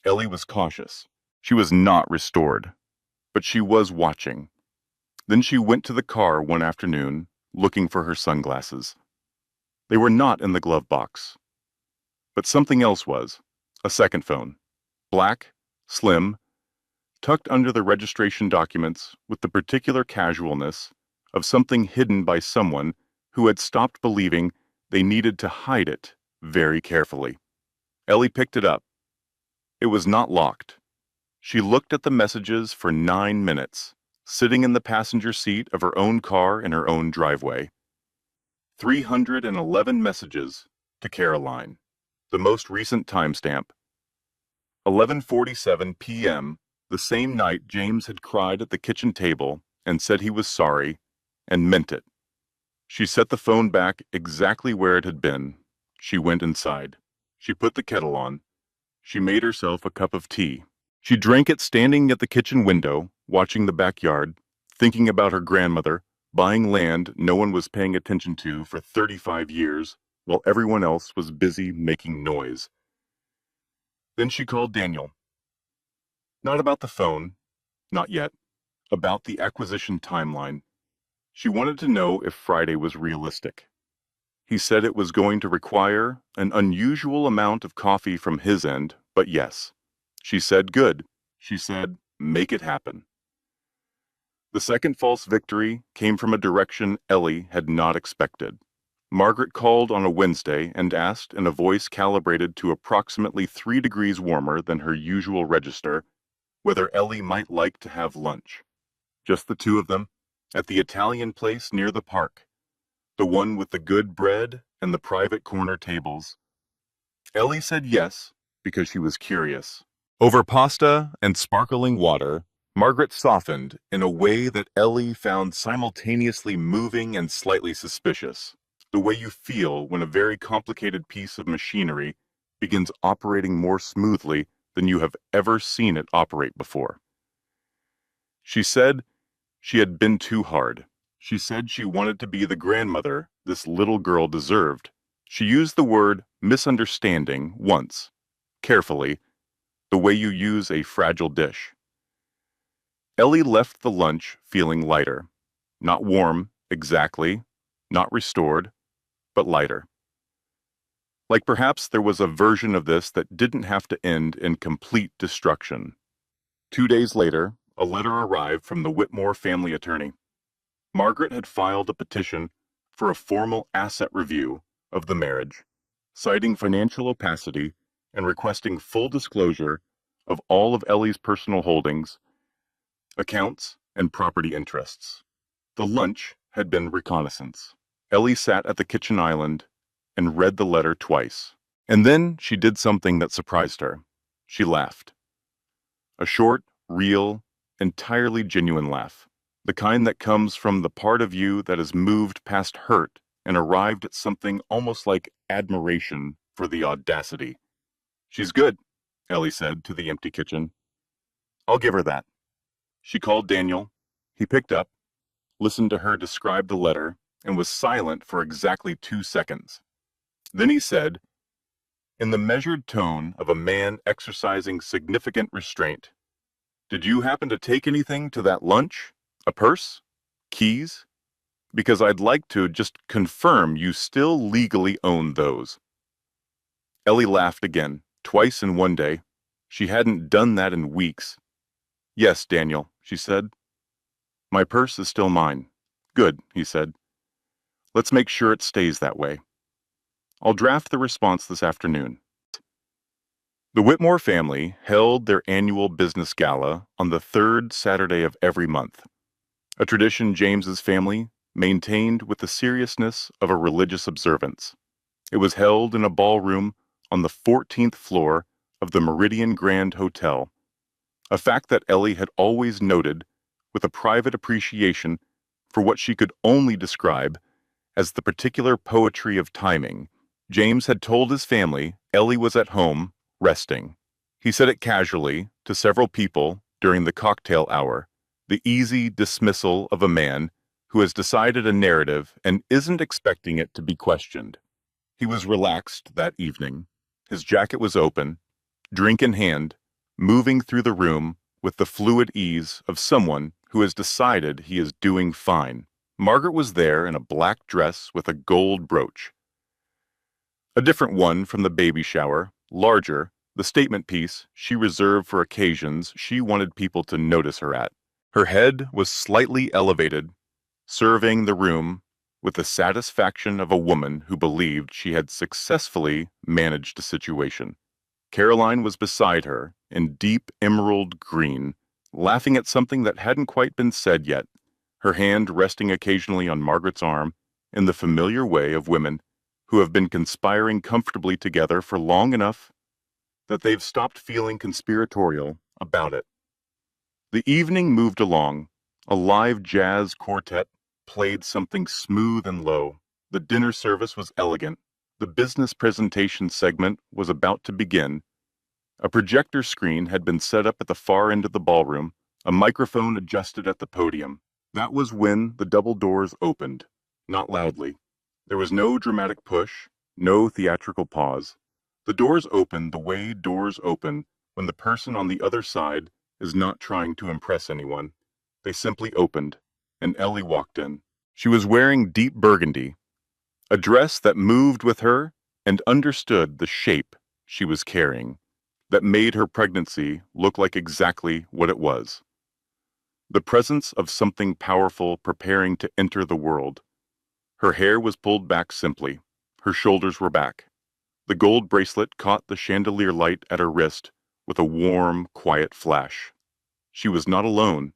Ellie was cautious. She was not restored, but she was watching. Then she went to the car one afternoon, looking for her sunglasses. They were not in the glove box. But something else was. A second phone. Black, slim, tucked under the registration documents with the particular casualness of something hidden by someone who had stopped believing they needed to hide it very carefully. Ellie picked it up. It was not locked. She looked at the messages for 9 minutes, sitting in the passenger seat of her own car in her own driveway. 311 messages to Caroline. The most recent timestamp, 11:47 p.m., the same night James had cried at the kitchen table and said he was sorry, and meant it. She set the phone back exactly where it had been. She went inside. She put the kettle on. She made herself a cup of tea. She drank it standing at the kitchen window, watching the backyard, thinking about her grandmother, buying land no one was paying attention to for 35 years, while everyone else was busy making noise. Then she called Daniel. Not about the phone, not yet, about the acquisition timeline. She wanted to know if Friday was realistic. He said it was going to require an unusual amount of coffee from his end, but yes. She said good. She said, make it happen. The second false victory came from a direction Ellie had not expected. Margaret called on a Wednesday and asked in a voice calibrated to approximately 3 degrees warmer than her usual register whether Ellie might like to have lunch. Just the two of them, at the Italian place near the park, the one with the good bread and the private corner tables. Ellie said yes, because she was curious. Over pasta and sparkling water, Margaret softened in a way that Ellie found simultaneously moving and slightly suspicious. The way you feel when a very complicated piece of machinery begins operating more smoothly than you have ever seen it operate before. She said she had been too hard. She said she wanted to be the grandmother this little girl deserved. She used the word misunderstanding once, carefully, the way you use a fragile dish. Ellie left the lunch feeling lighter. Not warm, exactly, not restored, but lighter. Like perhaps there was a version of this that didn't have to end in complete destruction. 2 days later, a letter arrived from the Whitmore family attorney. Margaret had filed a petition for a formal asset review of the marriage, citing financial opacity and requesting full disclosure of all of Ellie's personal holdings, accounts, and property interests. The lunch had been reconnaissance. Ellie sat at the kitchen island and read the letter twice. And then she did something that surprised her. She laughed. A short, real, entirely genuine laugh. The kind that comes from the part of you that has moved past hurt and arrived at something almost like admiration for the audacity. She's good, Ellie said to the empty kitchen. I'll give her that. She called Daniel. He picked up, listened to her describe the letter, and was silent for exactly 2 seconds. Then he said, in the measured tone of a man exercising significant restraint, did you happen to take anything to that lunch? A purse? Keys? Because I'd like to just confirm you still legally own those. Ellie laughed again, twice in one day. She hadn't done that in weeks. Yes, Daniel, she said. My purse is still mine. Good, he said. Let's make sure it stays that way. I'll draft the response this afternoon. The Whitmore family held their annual business gala on the 3rd Saturday of every month, a tradition James's family maintained with the seriousness of a religious observance. It was held in a ballroom on the 14th floor of the Meridian Grand Hotel, a fact that Ellie had always noted with a private appreciation for what she could only describe as the particular poetry of timing. James had told his family Ellie was at home, resting. He said it casually to several people during the cocktail hour, the easy dismissal of a man who has decided a narrative and isn't expecting it to be questioned. He was relaxed that evening. His jacket was open, drink in hand, moving through the room with the fluid ease of someone who has decided he is doing fine. Margaret was there in a black dress with a gold brooch. A different one from the baby shower, larger, the statement piece she reserved for occasions she wanted people to notice her at. Her head was slightly elevated, surveying the room with the satisfaction of a woman who believed she had successfully managed a situation. Caroline was beside her, in deep emerald green, laughing at something that hadn't quite been said yet, her hand resting occasionally on Margaret's arm, in the familiar way of women who have been conspiring comfortably together for long enough that they've stopped feeling conspiratorial about it. The evening moved along. A live jazz quartet played something smooth and low. The dinner service was elegant. The business presentation segment was about to begin. A projector screen had been set up at the far end of the ballroom, a microphone adjusted at the podium. That was when the double doors opened, not loudly. There was no dramatic push, no theatrical pause. The doors opened the way doors open when the person on the other side is not trying to impress anyone. They simply opened, and Ellie walked in. She was wearing deep burgundy, a dress that moved with her and understood the shape she was carrying, that made her pregnancy look like exactly what it was. The presence of something powerful preparing to enter the world. Her hair was pulled back simply. Her shoulders were back. The gold bracelet caught the chandelier light at her wrist with a warm, quiet flash. She was not alone.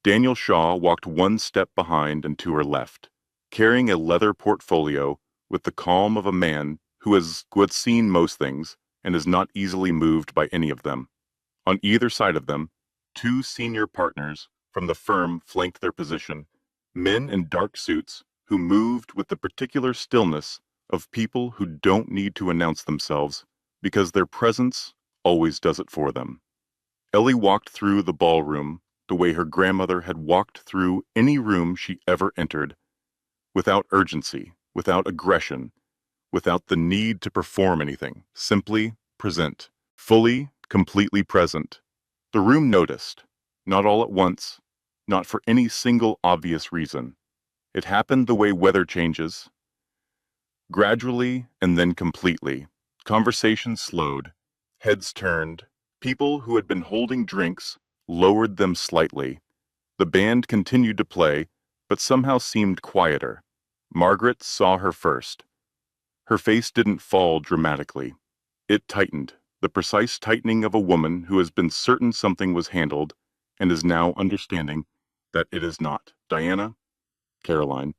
Daniel Shaw walked one step behind and to her left, carrying a leather portfolio with the calm of a man who has seen most things and is not easily moved by any of them. On either side of them, two senior partners from the firm flanked their position, men in dark suits who moved with the particular stillness of people who don't need to announce themselves because their presence always does it for them. Ellie walked through the ballroom the way her grandmother had walked through any room she ever entered, without urgency, without aggression, without the need to perform anything, simply present, fully, completely present. The room noticed, not all at once, not for any single obvious reason. It happened the way weather changes, gradually and then completely. Conversation slowed, heads turned. People who had been holding drinks lowered them slightly. The band continued to play, but somehow seemed quieter. Margaret saw her first. Her face didn't fall dramatically. It tightened, the precise tightening of a woman who has been certain something was handled and is now understanding that it is not. Diana, Caroline,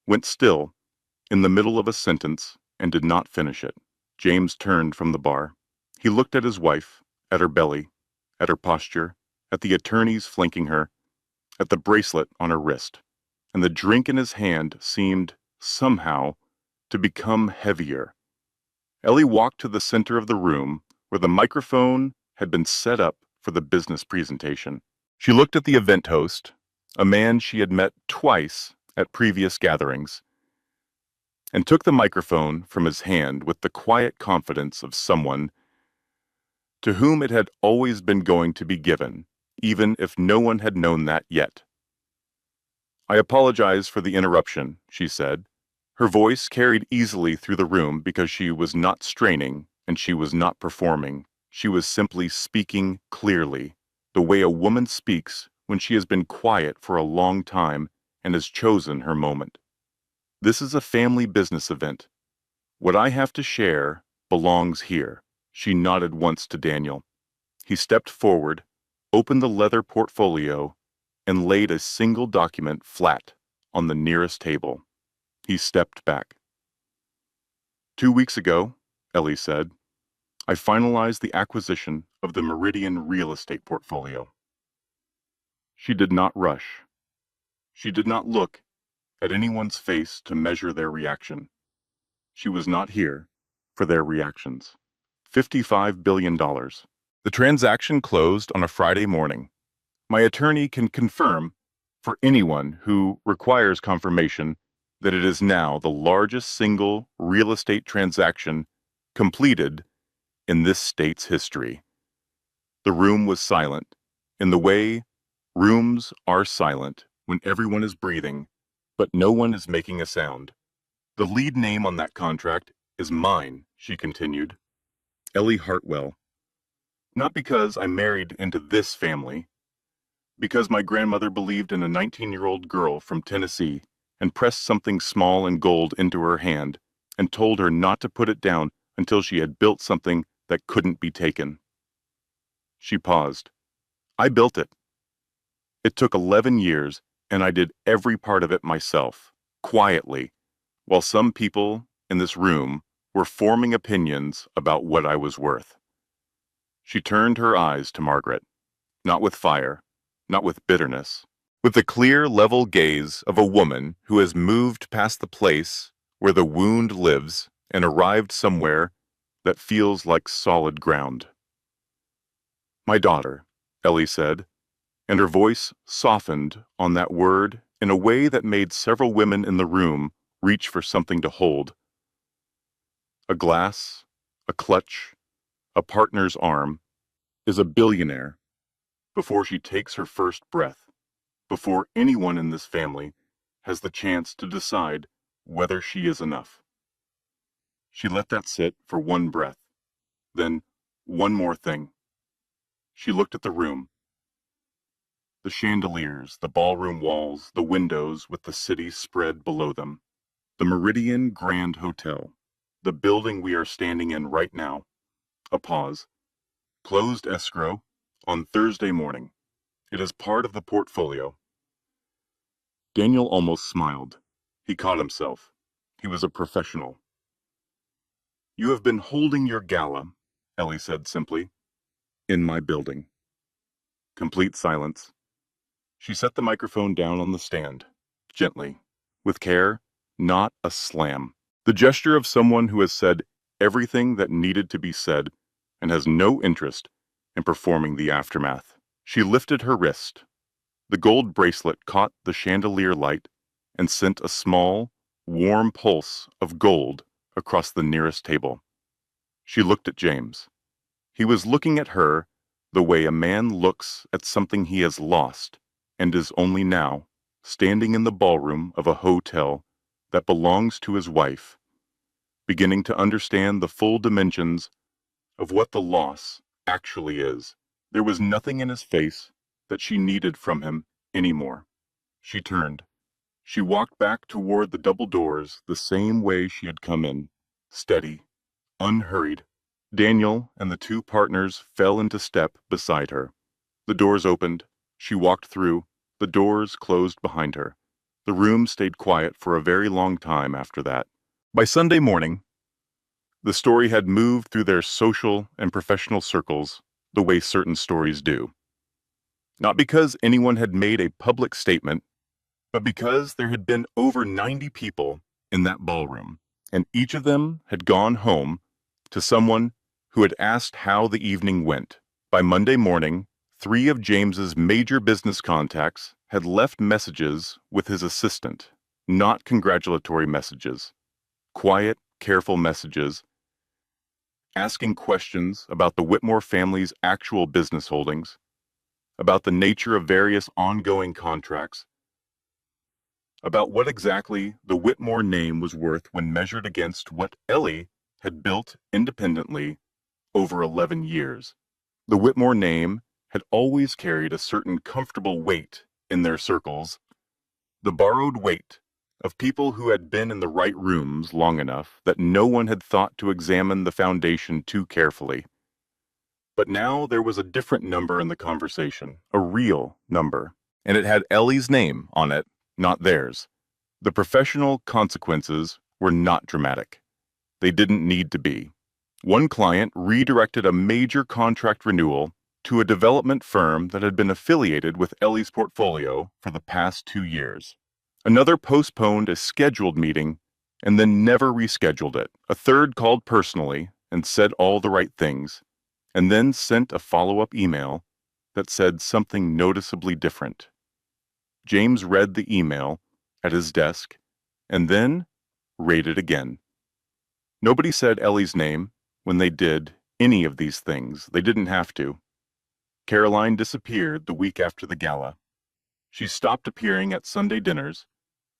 went still in the middle of a sentence and did not finish it. James turned from the bar. He looked at his wife, at her belly, at her posture, at the attorneys flanking her, at the bracelet on her wrist, and the drink in his hand seemed, somehow, to become heavier. Ellie walked to the center of the room where the microphone had been set up for the business presentation. She looked at the event host, a man she had met twice at previous gatherings, and took the microphone from his hand with the quiet confidence of someone to whom it had always been going to be given, even if no one had known that yet. "I apologize for the interruption," she said. Her voice carried easily through the room because she was not straining and she was not performing. She was simply speaking clearly, the way a woman speaks when she has been quiet for a long time and has chosen her moment. "This is a family business event. What I have to share belongs here." She nodded once to Daniel. He stepped forward, opened the leather portfolio, and laid a single document flat on the nearest table. He stepped back. "2 weeks ago," Ellie said, "I finalized the acquisition of the Meridian real estate portfolio." She did not rush. She did not look at anyone's face to measure their reaction. She was not here for their reactions. $55 billion. The transaction closed on a Friday morning. My attorney can confirm, for anyone who requires confirmation, that it is now the largest single real estate transaction completed in this state's history. The room was silent, in the way rooms are silent when everyone is breathing, but no one is making a sound. "The lead name on that contract is mine," she continued. "Ellie Hartwell. Not because I married into this family, because my grandmother believed in a 19-year-old girl from Tennessee and pressed something small in gold into her hand and told her not to put it down until she had built something that couldn't be taken. She paused. I built it. It took 11 years, and I did every part of it myself, quietly, while some people in this room were forming opinions about what I was worth. She turned her eyes to Margaret, not with fire, not with bitterness, with the clear, level gaze of a woman who has moved past the place where the wound lives and arrived somewhere that feels like solid ground. My daughter, Ellie said, and her voice softened on that word in a way that made several women in the room reach for something to hold. A glass, a clutch, a partner's arm, is a billionaire before she takes her first breath, before anyone in this family has the chance to decide whether she is enough. She let that sit for one breath, then one more thing. She looked at the room. The chandeliers, the ballroom walls, the windows with the city spread below them. The Meridian Grand Hotel, the building we are standing in right now. A pause. Closed escrow on Thursday morning. It is part of the portfolio. Daniel almost smiled. He caught himself. He was a professional. You have been holding your gala, Ellie said simply, in my building. Complete silence. She set the microphone down on the stand, gently, with care, not a slam. The gesture of someone who has said everything that needed to be said and has no interest in performing the aftermath. She lifted her wrist. The gold bracelet caught the chandelier light and sent a small, warm pulse of gold across the nearest table. She looked at James. He was looking at her the way a man looks at something he has lost and is only now standing in the ballroom of a hotel that belongs to his wife, beginning to understand the full dimensions of what the loss actually is. There was nothing in his face that she needed from him anymore. She turned. She walked back toward the double doors the same way she had come in, steady, unhurried. Daniel and the two partners fell into step beside her. The doors opened. She walked through. The doors closed behind her. The room stayed quiet for a very long time after that. By Sunday morning, the story had moved through their social and professional circles the way certain stories do. Not because anyone had made a public statement, but because there had been over 90 people in that ballroom, and each of them had gone home to someone who had asked how the evening went. By Monday morning, 3 of James's major business contacts had left messages with his assistant, not congratulatory messages, quiet, careful messages, asking questions about the Whitmore family's actual business holdings, about the nature of various ongoing contracts, about what exactly the Whitmore name was worth when measured against what Ellie had built independently over 11 years. The Whitmore name had always carried a certain comfortable weight in their circles, the borrowed weight of people who had been in the right rooms long enough that no one had thought to examine the foundation too carefully. But now there was a different number in the conversation, a real number, and it had Ellie's name on it, not theirs. The professional consequences were not dramatic. They didn't need to be. One client redirected a major contract renewal to a development firm that had been affiliated with Ellie's portfolio for the past 2 years. Another postponed a scheduled meeting and then never rescheduled it. A third called personally and said all the right things, and then sent a follow-up email that said something noticeably different. James read the email at his desk and then read it again. Nobody said Ellie's name when they did any of these things. They didn't have to. Caroline disappeared the week after the gala. She stopped appearing at Sunday dinners,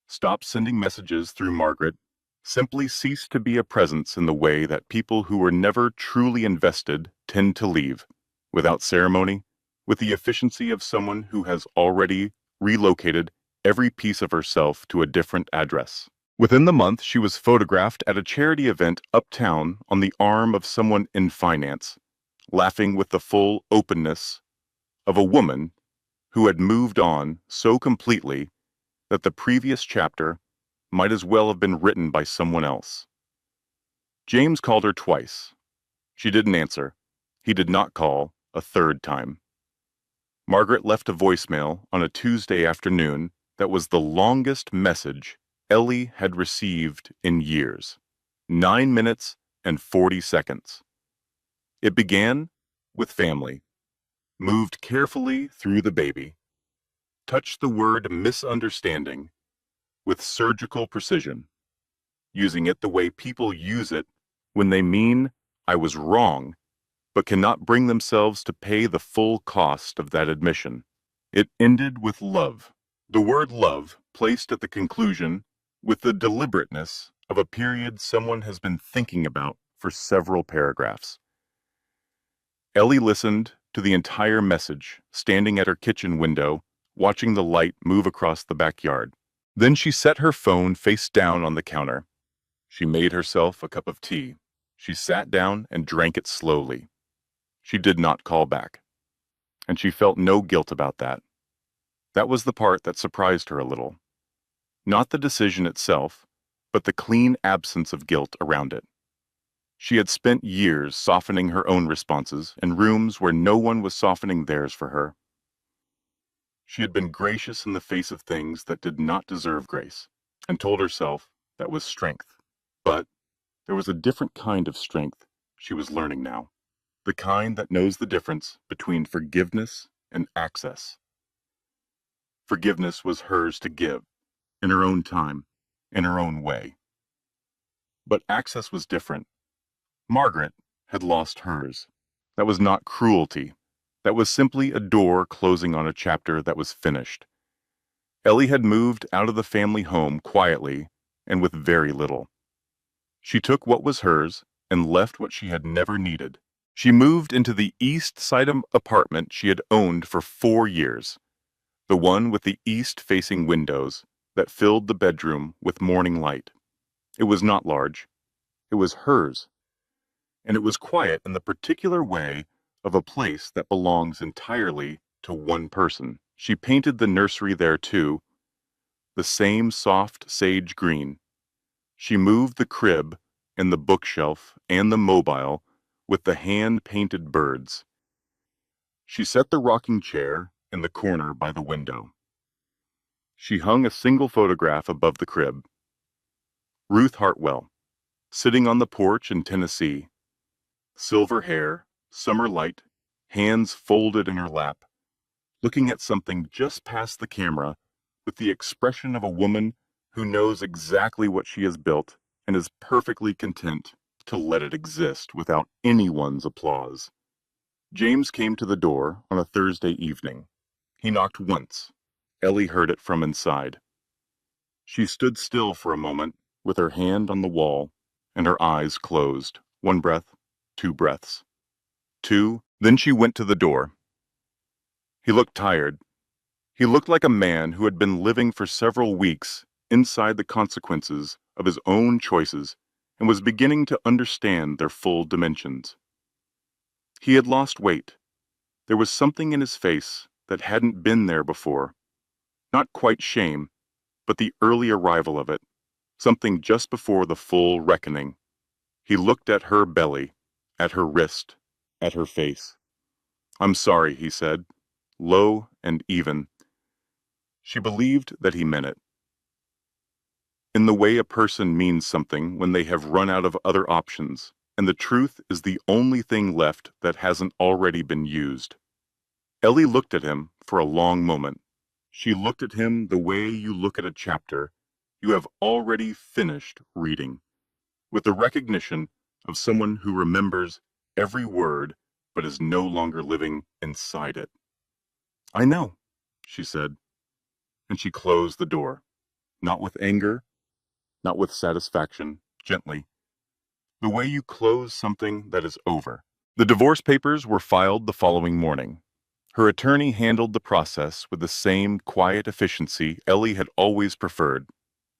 stopped sending messages through Margaret, simply ceased to be a presence in the way that people who were never truly invested tend to leave, without ceremony, with the efficiency of someone who has already relocated every piece of herself to a different address. Within the month, she was photographed at a charity event uptown on the arm of someone in finance, laughing with the full openness of a woman who had moved on so completely that the previous chapter might as well have been written by someone else. James called her twice. She didn't answer. He did not call a third time. Margaret left a voicemail on a Tuesday afternoon that was the longest message Ellie had received in years. 9 minutes and 40 seconds. It began with family, moved carefully through the baby, touched the word misunderstanding with surgical precision, using it the way people use it when they mean I was wrong, but cannot bring themselves to pay the full cost of that admission. It ended with love. The word love placed at the conclusion with the deliberateness of a period someone has been thinking about for several paragraphs. Ellie listened to the entire message, standing at her kitchen window, watching the light move across the backyard. Then she set her phone face down on the counter. She made herself a cup of tea. She sat down and drank it slowly. She did not call back, and she felt no guilt about that. That was the part that surprised her a little. Not the decision itself, but the clean absence of guilt around it. She had spent years softening her own responses in rooms where no one was softening theirs for her. She had been gracious in the face of things that did not deserve grace, and told herself that was strength. But there was a different kind of strength she was learning now, the kind that knows the difference between forgiveness and access. Forgiveness was hers to give, in her own time, in her own way. But access was different. Margaret had lost hers. That was not cruelty. That was simply a door closing on a chapter that was finished. Ellie had moved out of the family home quietly and with very little. She took what was hers and left what she had never needed. She moved into the east side apartment she had owned for 4 years, the one with the east-facing windows that filled the bedroom with morning light. It was not large. It was hers. And it was quiet in the particular way of a place that belongs entirely to one person. She painted the nursery there too, the same soft sage green. She moved the crib and the bookshelf and the mobile with the hand-painted birds. She set the rocking chair in the corner by the window. She hung a single photograph above the crib. Ruth Hartwell, sitting on the porch in Tennessee. Silver hair, summer light, hands folded in her lap, looking at something just past the camera with the expression of a woman who knows exactly what she has built and is perfectly content to let it exist without anyone's applause. James came to the door on a Thursday evening. He knocked once. Ellie heard it from inside. She stood still for a moment with her hand on the wall and her eyes closed. 1 breath, 2 breaths. 2, then she went to the door. He looked tired. He looked like a man who had been living for several weeks inside the consequences of his own choices and was beginning to understand their full dimensions. He had lost weight. There was something in his face that hadn't been there before. Not quite shame, but the early arrival of it, something just before the full reckoning. He looked at her belly, at her wrist, at her face. "I'm sorry," he said, low and even. She believed that he meant it. In the way a person means something when they have run out of other options, and the truth is the only thing left that hasn't already been used. Ellie looked at him for a long moment. She looked at him the way you look at a chapter you have already finished reading, with the recognition of someone who remembers every word but is no longer living inside it. "I know," she said, and she closed the door, not with anger, not with satisfaction, gently, the way you close something that is over. The divorce papers were filed the following morning. Her attorney handled the process with the same quiet efficiency Ellie had always preferred.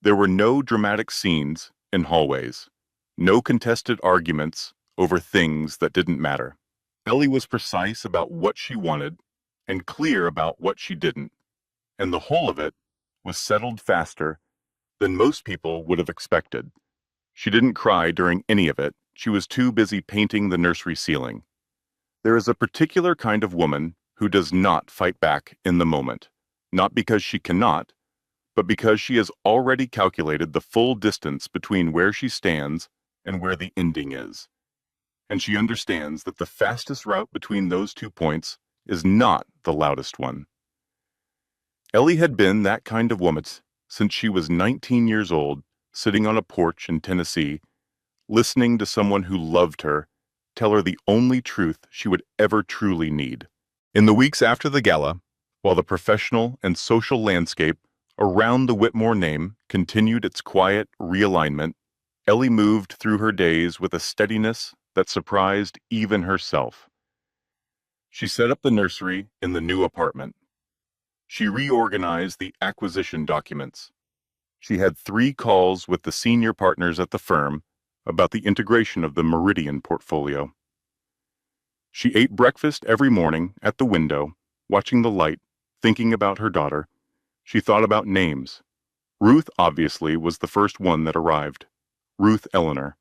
There were no dramatic scenes in hallways, no contested arguments over things that didn't matter. Ellie was precise about what she wanted and clear about what she didn't, and the whole of it was settled faster than most people would have expected. She didn't cry during any of it. She was too busy painting the nursery ceiling. There is a particular kind of woman who does not fight back in the moment, not because she cannot, but because she has already calculated the full distance between where she stands and where the ending is. And she understands that the fastest route between those 2 points is not the loudest one. Ellie had been that kind of woman since she was 19 years old, sitting on a porch in Tennessee, listening to someone who loved her tell her the only truth she would ever truly need. In the weeks after the gala, while the professional and social landscape around the Whitmore name continued its quiet realignment, Ellie moved through her days with a steadiness that surprised even herself. She set up the nursery in the new apartment. She reorganized the acquisition documents. She had 3 calls with the senior partners at the firm about the integration of the Meridian portfolio. She ate breakfast every morning at the window, watching the light, thinking about her daughter. She thought about names. Ruth, obviously, was the first one that arrived. Ruth Eleanor.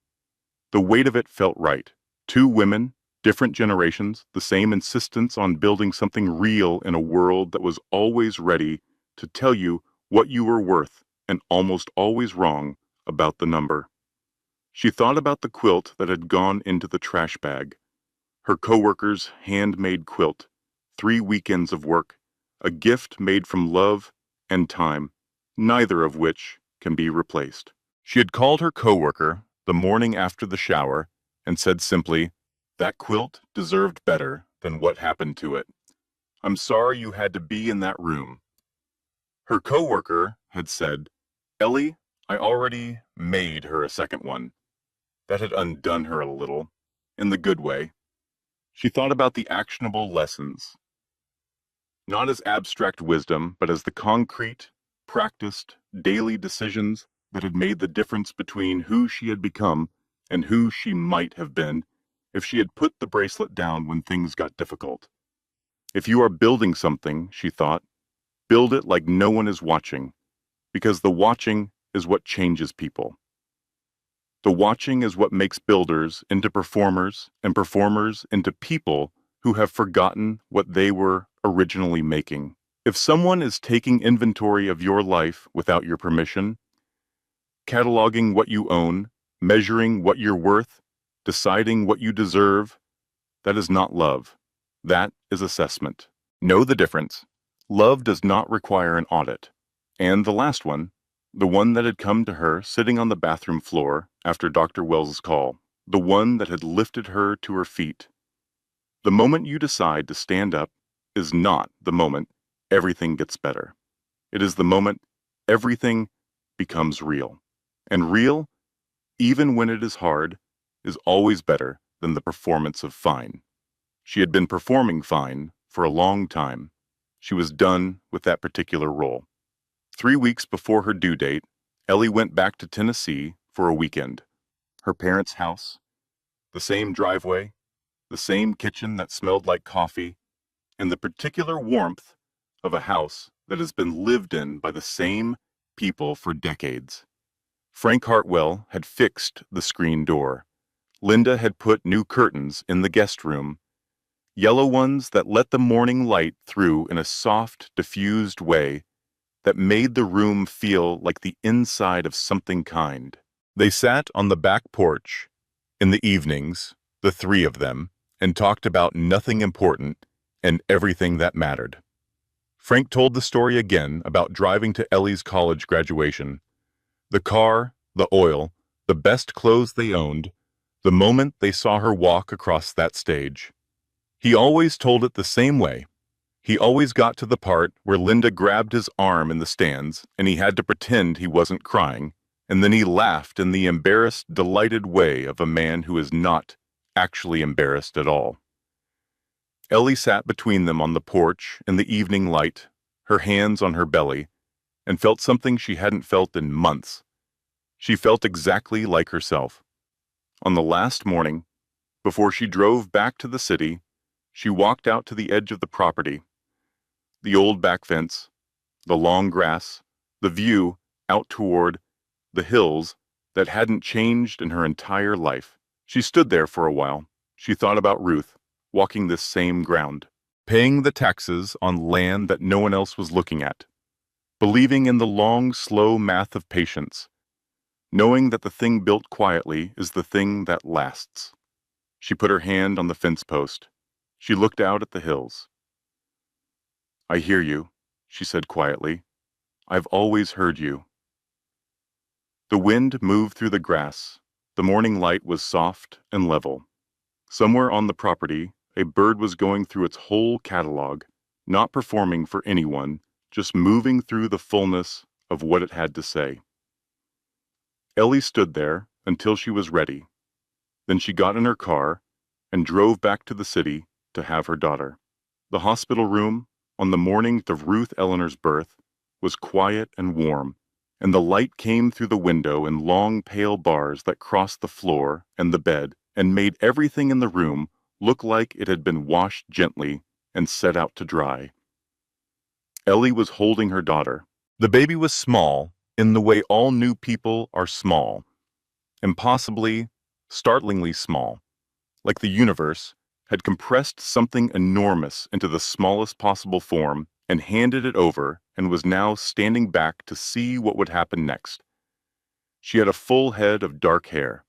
The weight of it felt right. 2 women, different generations, the same insistence on building something real in a world that was always ready to tell you what you were worth and almost always wrong about the number. She thought about the quilt that had gone into the trash bag. Her coworker's handmade quilt, 3 weekends of work, a gift made from love and time, neither of which can be replaced. She had called her coworker the morning after the shower and said simply, "That quilt deserved better than what happened to it. I'm sorry you had to be in that room." Her coworker had said, "Ellie, I already made her a second one." That had undone her a little, in the good way. She thought about the actionable lessons, not as abstract wisdom, but as the concrete, practiced, daily decisions that had made the difference between who she had become and who she might have been if she had put the bracelet down when things got difficult. If you are building something, she thought, build it like no one is watching, because the watching is what changes people. The watching is what makes builders into performers and performers into people who have forgotten what they were originally making. If someone is taking inventory of your life without your permission, cataloging what you own, measuring what you're worth, deciding what you deserve, that is not love. That is assessment. Know the difference. Love does not require an audit. And the last one, the one that had come to her sitting on the bathroom floor after Dr. Wells's call, the one that had lifted her to her feet. The moment you decide to stand up is not the moment everything gets better. It is the moment everything becomes real. And real, even when it is hard, is always better than the performance of fine. She had been performing fine for a long time. She was done with that particular role. 3 weeks before her due date, Ellie went back to Tennessee for a weekend. Her parents' house, the same driveway, the same kitchen that smelled like coffee, and the particular warmth of a house that has been lived in by the same people for decades. Frank Hartwell had fixed the screen door. Linda had put new curtains in the guest room, yellow ones that let the morning light through in a soft, diffused way that made the room feel like the inside of something kind. They sat on the back porch in the evenings, the 3 of them, and talked about nothing important and everything that mattered. Frank told the story again about driving to Ellie's college graduation. The car, the oil, the best clothes they owned, the moment they saw her walk across that stage. He always told it the same way. He always got to the part where Linda grabbed his arm in the stands and he had to pretend he wasn't crying, and then he laughed in the embarrassed, delighted way of a man who is not actually embarrassed at all. Ellie sat between them on the porch in the evening light, her hands on her belly, and felt something she hadn't felt in months. She felt exactly like herself. On the last morning, before she drove back to the city, she walked out to the edge of the property. The old back fence, the long grass, the view out toward the hills that hadn't changed in her entire life. She stood there for a while. She thought about Ruth, walking this same ground, paying the taxes on land that no one else was looking at, believing in the long, slow math of patience, knowing that the thing built quietly is the thing that lasts. She put her hand on the fence post. She looked out at the hills. "I hear you," she said quietly. "I've always heard you." The wind moved through the grass. The morning light was soft and level. Somewhere on the property, a bird was going through its whole catalog, not performing for anyone, just moving through the fullness of what it had to say. Ellie stood there until she was ready. Then she got in her car and drove back to the city to have her daughter. The hospital room, on the morning of Ruth Eleanor's birth, was quiet and warm, and the light came through the window in long pale bars that crossed the floor and the bed and made everything in the room look like it had been washed gently and set out to dry. Ellie was holding her daughter. The baby was small in the way all new people are small, impossibly, startlingly small, like the universe had compressed something enormous into the smallest possible form and handed it over and was now standing back to see what would happen next. She had a full head of dark hair.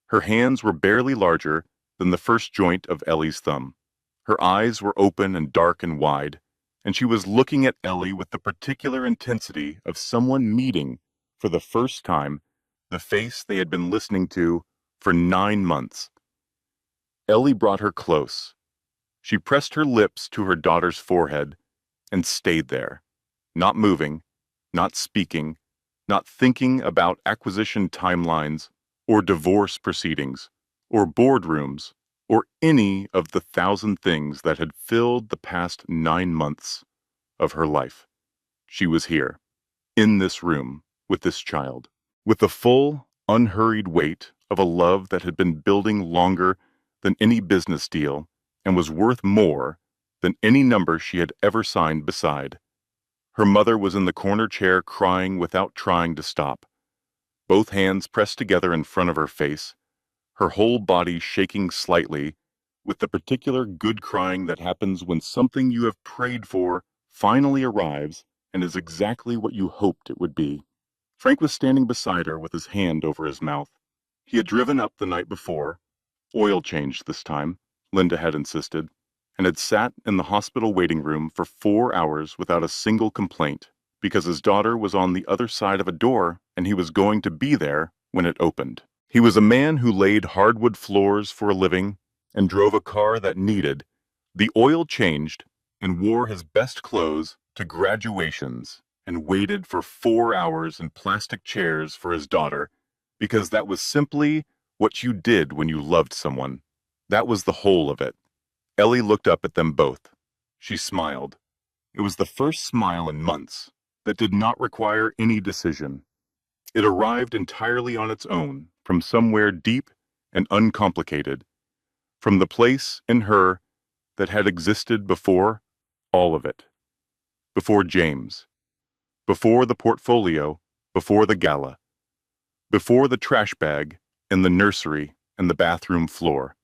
Her hands were barely larger than the first joint of Ellie's thumb. Her eyes were open and dark and wide, and she was looking at Ellie with the particular intensity of someone meeting, for the first time, the face they had been listening to for 9 months. Ellie brought her close. She pressed her lips to her daughter's forehead and stayed there, not moving, not speaking, not thinking about acquisition timelines or divorce proceedings or boardrooms or any of the 1,000 things that had filled the past 9 months of her life. She was here, in this room, with this child, with the full, unhurried weight of a love that had been building longer than any business deal and was worth more than any number she had ever signed beside. Her mother was in the corner chair crying without trying to stop, both hands pressed together in front of her face, her whole body shaking slightly, with the particular good crying that happens when something you have prayed for finally arrives and is exactly what you hoped it would be. Frank was standing beside her with his hand over his mouth. He had driven up the night before, oil changed this time, Linda had insisted, and had sat in the hospital waiting room for 4 hours without a single complaint, because his daughter was on the other side of a door and he was going to be there when it opened. He was a man who laid hardwood floors for a living and drove a car that needed the oil changed and wore his best clothes to graduations and waited for 4 hours in plastic chairs for his daughter, because that was simply what you did when you loved someone. That was the whole of it. Ellie looked up at them both. She smiled. It was the first smile in months that did not require any decision. It arrived entirely on its own, from somewhere deep and uncomplicated, from the place in her that had existed before all of it, before James, before the portfolio, before the gala, before the trash bag and the nursery and the bathroom floor.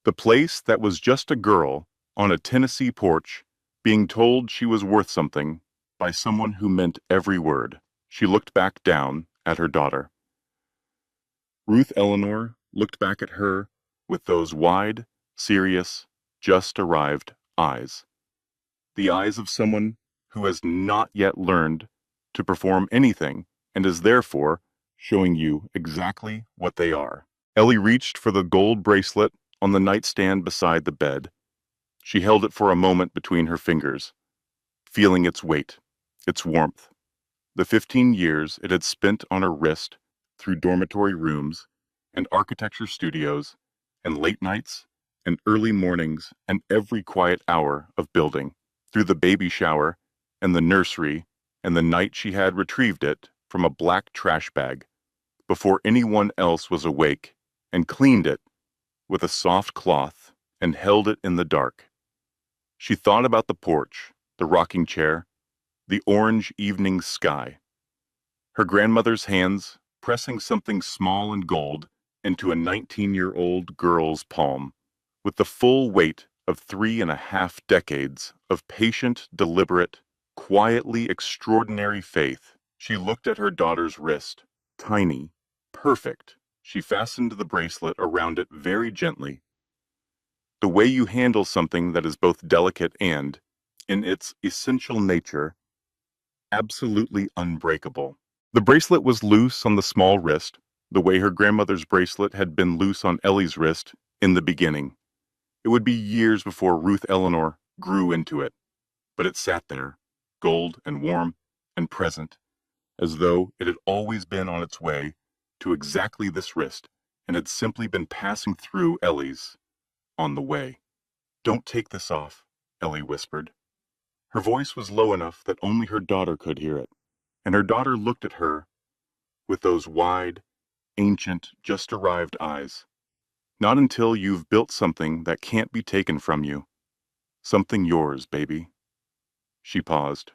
The place that was just a girl on a Tennessee porch being told she was worth something by someone who meant every word. She looked back down at her daughter. Ruth Eleanor looked back at her with those wide, serious, just arrived eyes. The eyes of someone who has not yet learned to perform anything and is therefore showing you exactly what they are. Ellie reached for the gold bracelet on the nightstand beside the bed. She held it for a moment between her fingers, feeling its weight, its warmth, the 15 years it had spent on her wrist through dormitory rooms and architecture studios and late nights and early mornings and every quiet hour of building, through the baby shower and the nursery and the night she had retrieved it from a black trash bag before anyone else was awake and cleaned it with a soft cloth and held it in the dark. She thought about the porch, the rocking chair, the orange evening sky, her grandmother's hands pressing something small and gold into a 19-year-old girl's palm, with the full weight of 3.5 decades of patient, deliberate, quietly extraordinary faith. She looked at her daughter's wrist, tiny, perfect. She fastened the bracelet around it very gently. The way you handle something that is both delicate and, in its essential nature, absolutely unbreakable. The bracelet was loose on the small wrist, the way her grandmother's bracelet had been loose on Ellie's wrist in the beginning. It would be years before Ruth Eleanor grew into it, but it sat there, gold and warm and present, as though it had always been on its way to exactly this wrist and had simply been passing through Ellie's on the way. "Don't take this off," Ellie whispered. Her voice was low enough that only her daughter could hear it, and her daughter looked at her with those wide, ancient, just-arrived eyes. "Not until you've built something that can't be taken from you. Something yours, baby." She paused.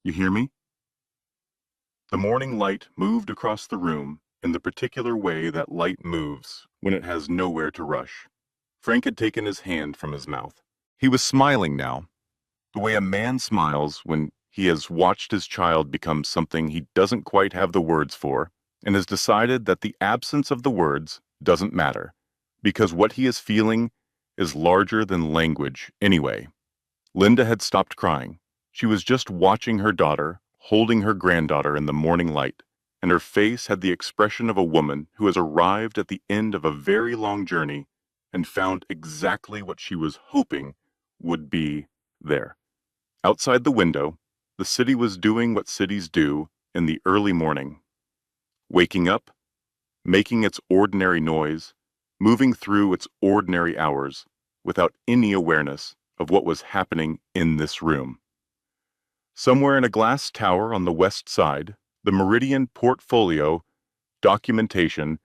"You hear me?" The morning light moved across the room in the particular way that light moves when it has nowhere to rush. Frank had taken his hand from his mouth. He was smiling now, the way a man smiles when he has watched his child become something he doesn't quite have the words for, and has decided that the absence of the words doesn't matter, because what he is feeling is larger than language anyway. Linda had stopped crying. She was just watching her daughter, holding her granddaughter in the morning light, and her face had the expression of a woman who has arrived at the end of a very long journey and found exactly what she was hoping would be there. Outside the window, the city was doing what cities do in the early morning. Waking up, making its ordinary noise, moving through its ordinary hours, without any awareness of what was happening in this room. Somewhere in a glass tower on the west side, the Meridian portfolio documentation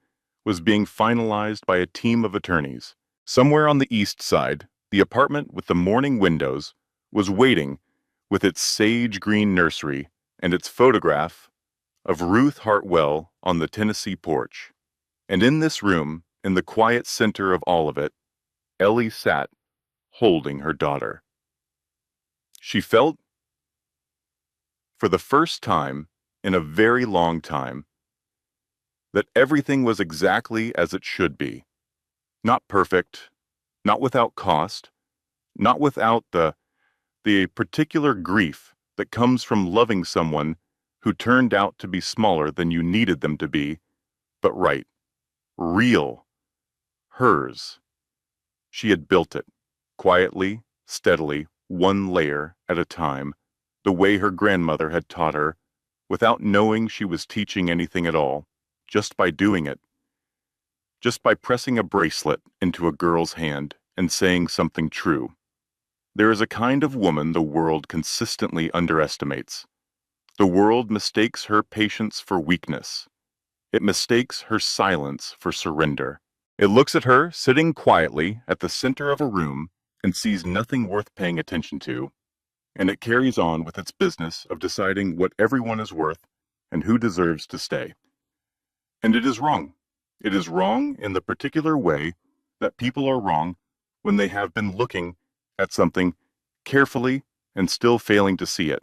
was being finalized by a team of attorneys. Somewhere on the east side, the apartment with the morning windows was waiting with its sage green nursery and its photograph of Ruth Hartwell on the Tennessee porch. And in this room, in the quiet center of all of it, Ellie sat, holding her daughter. She felt, for the first time in a very long time, that everything was exactly as it should be. Not perfect, not without cost, not without the particular grief that comes from loving someone who turned out to be smaller than you needed them to be, but right, real, hers. She had built it, quietly, steadily, one layer at a time, the way her grandmother had taught her, without knowing she was teaching anything at all, just by doing it. Just by pressing a bracelet into a girl's hand and saying something true. There is a kind of woman the world consistently underestimates. The world mistakes her patience for weakness. It mistakes her silence for surrender. It looks at her sitting quietly at the center of a room and sees nothing worth paying attention to, and it carries on with its business of deciding what everyone is worth and who deserves to stay. And it is wrong. It is wrong in the particular way that people are wrong when they have been looking at something carefully and still failing to see it,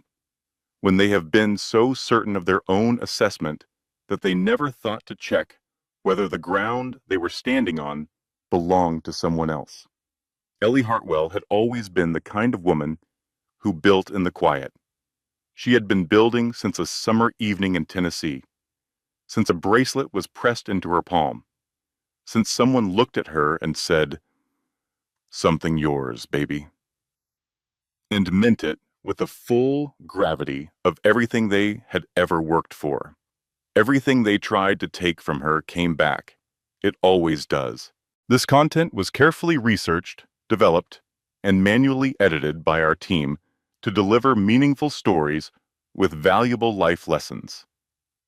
when they have been so certain of their own assessment that they never thought to check whether the ground they were standing on belonged to someone else. Ellie Hartwell had always been the kind of woman who built in the quiet. She had been building since a summer evening in Tennessee, since a bracelet was pressed into her palm, since someone looked at her and said, "Something yours, baby," and meant it with the full gravity of everything they had ever worked for. Everything they tried to take from her came back. It always does. This content was carefully researched, developed, and manually edited by our team to deliver meaningful stories with valuable life lessons.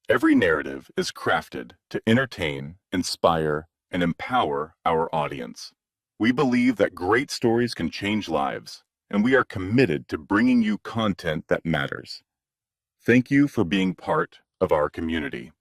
Every narrative is crafted to entertain, inspire, and empower our audience. We believe that great stories can change lives, and we are committed to bringing you content that matters. Thank you for being part of our community.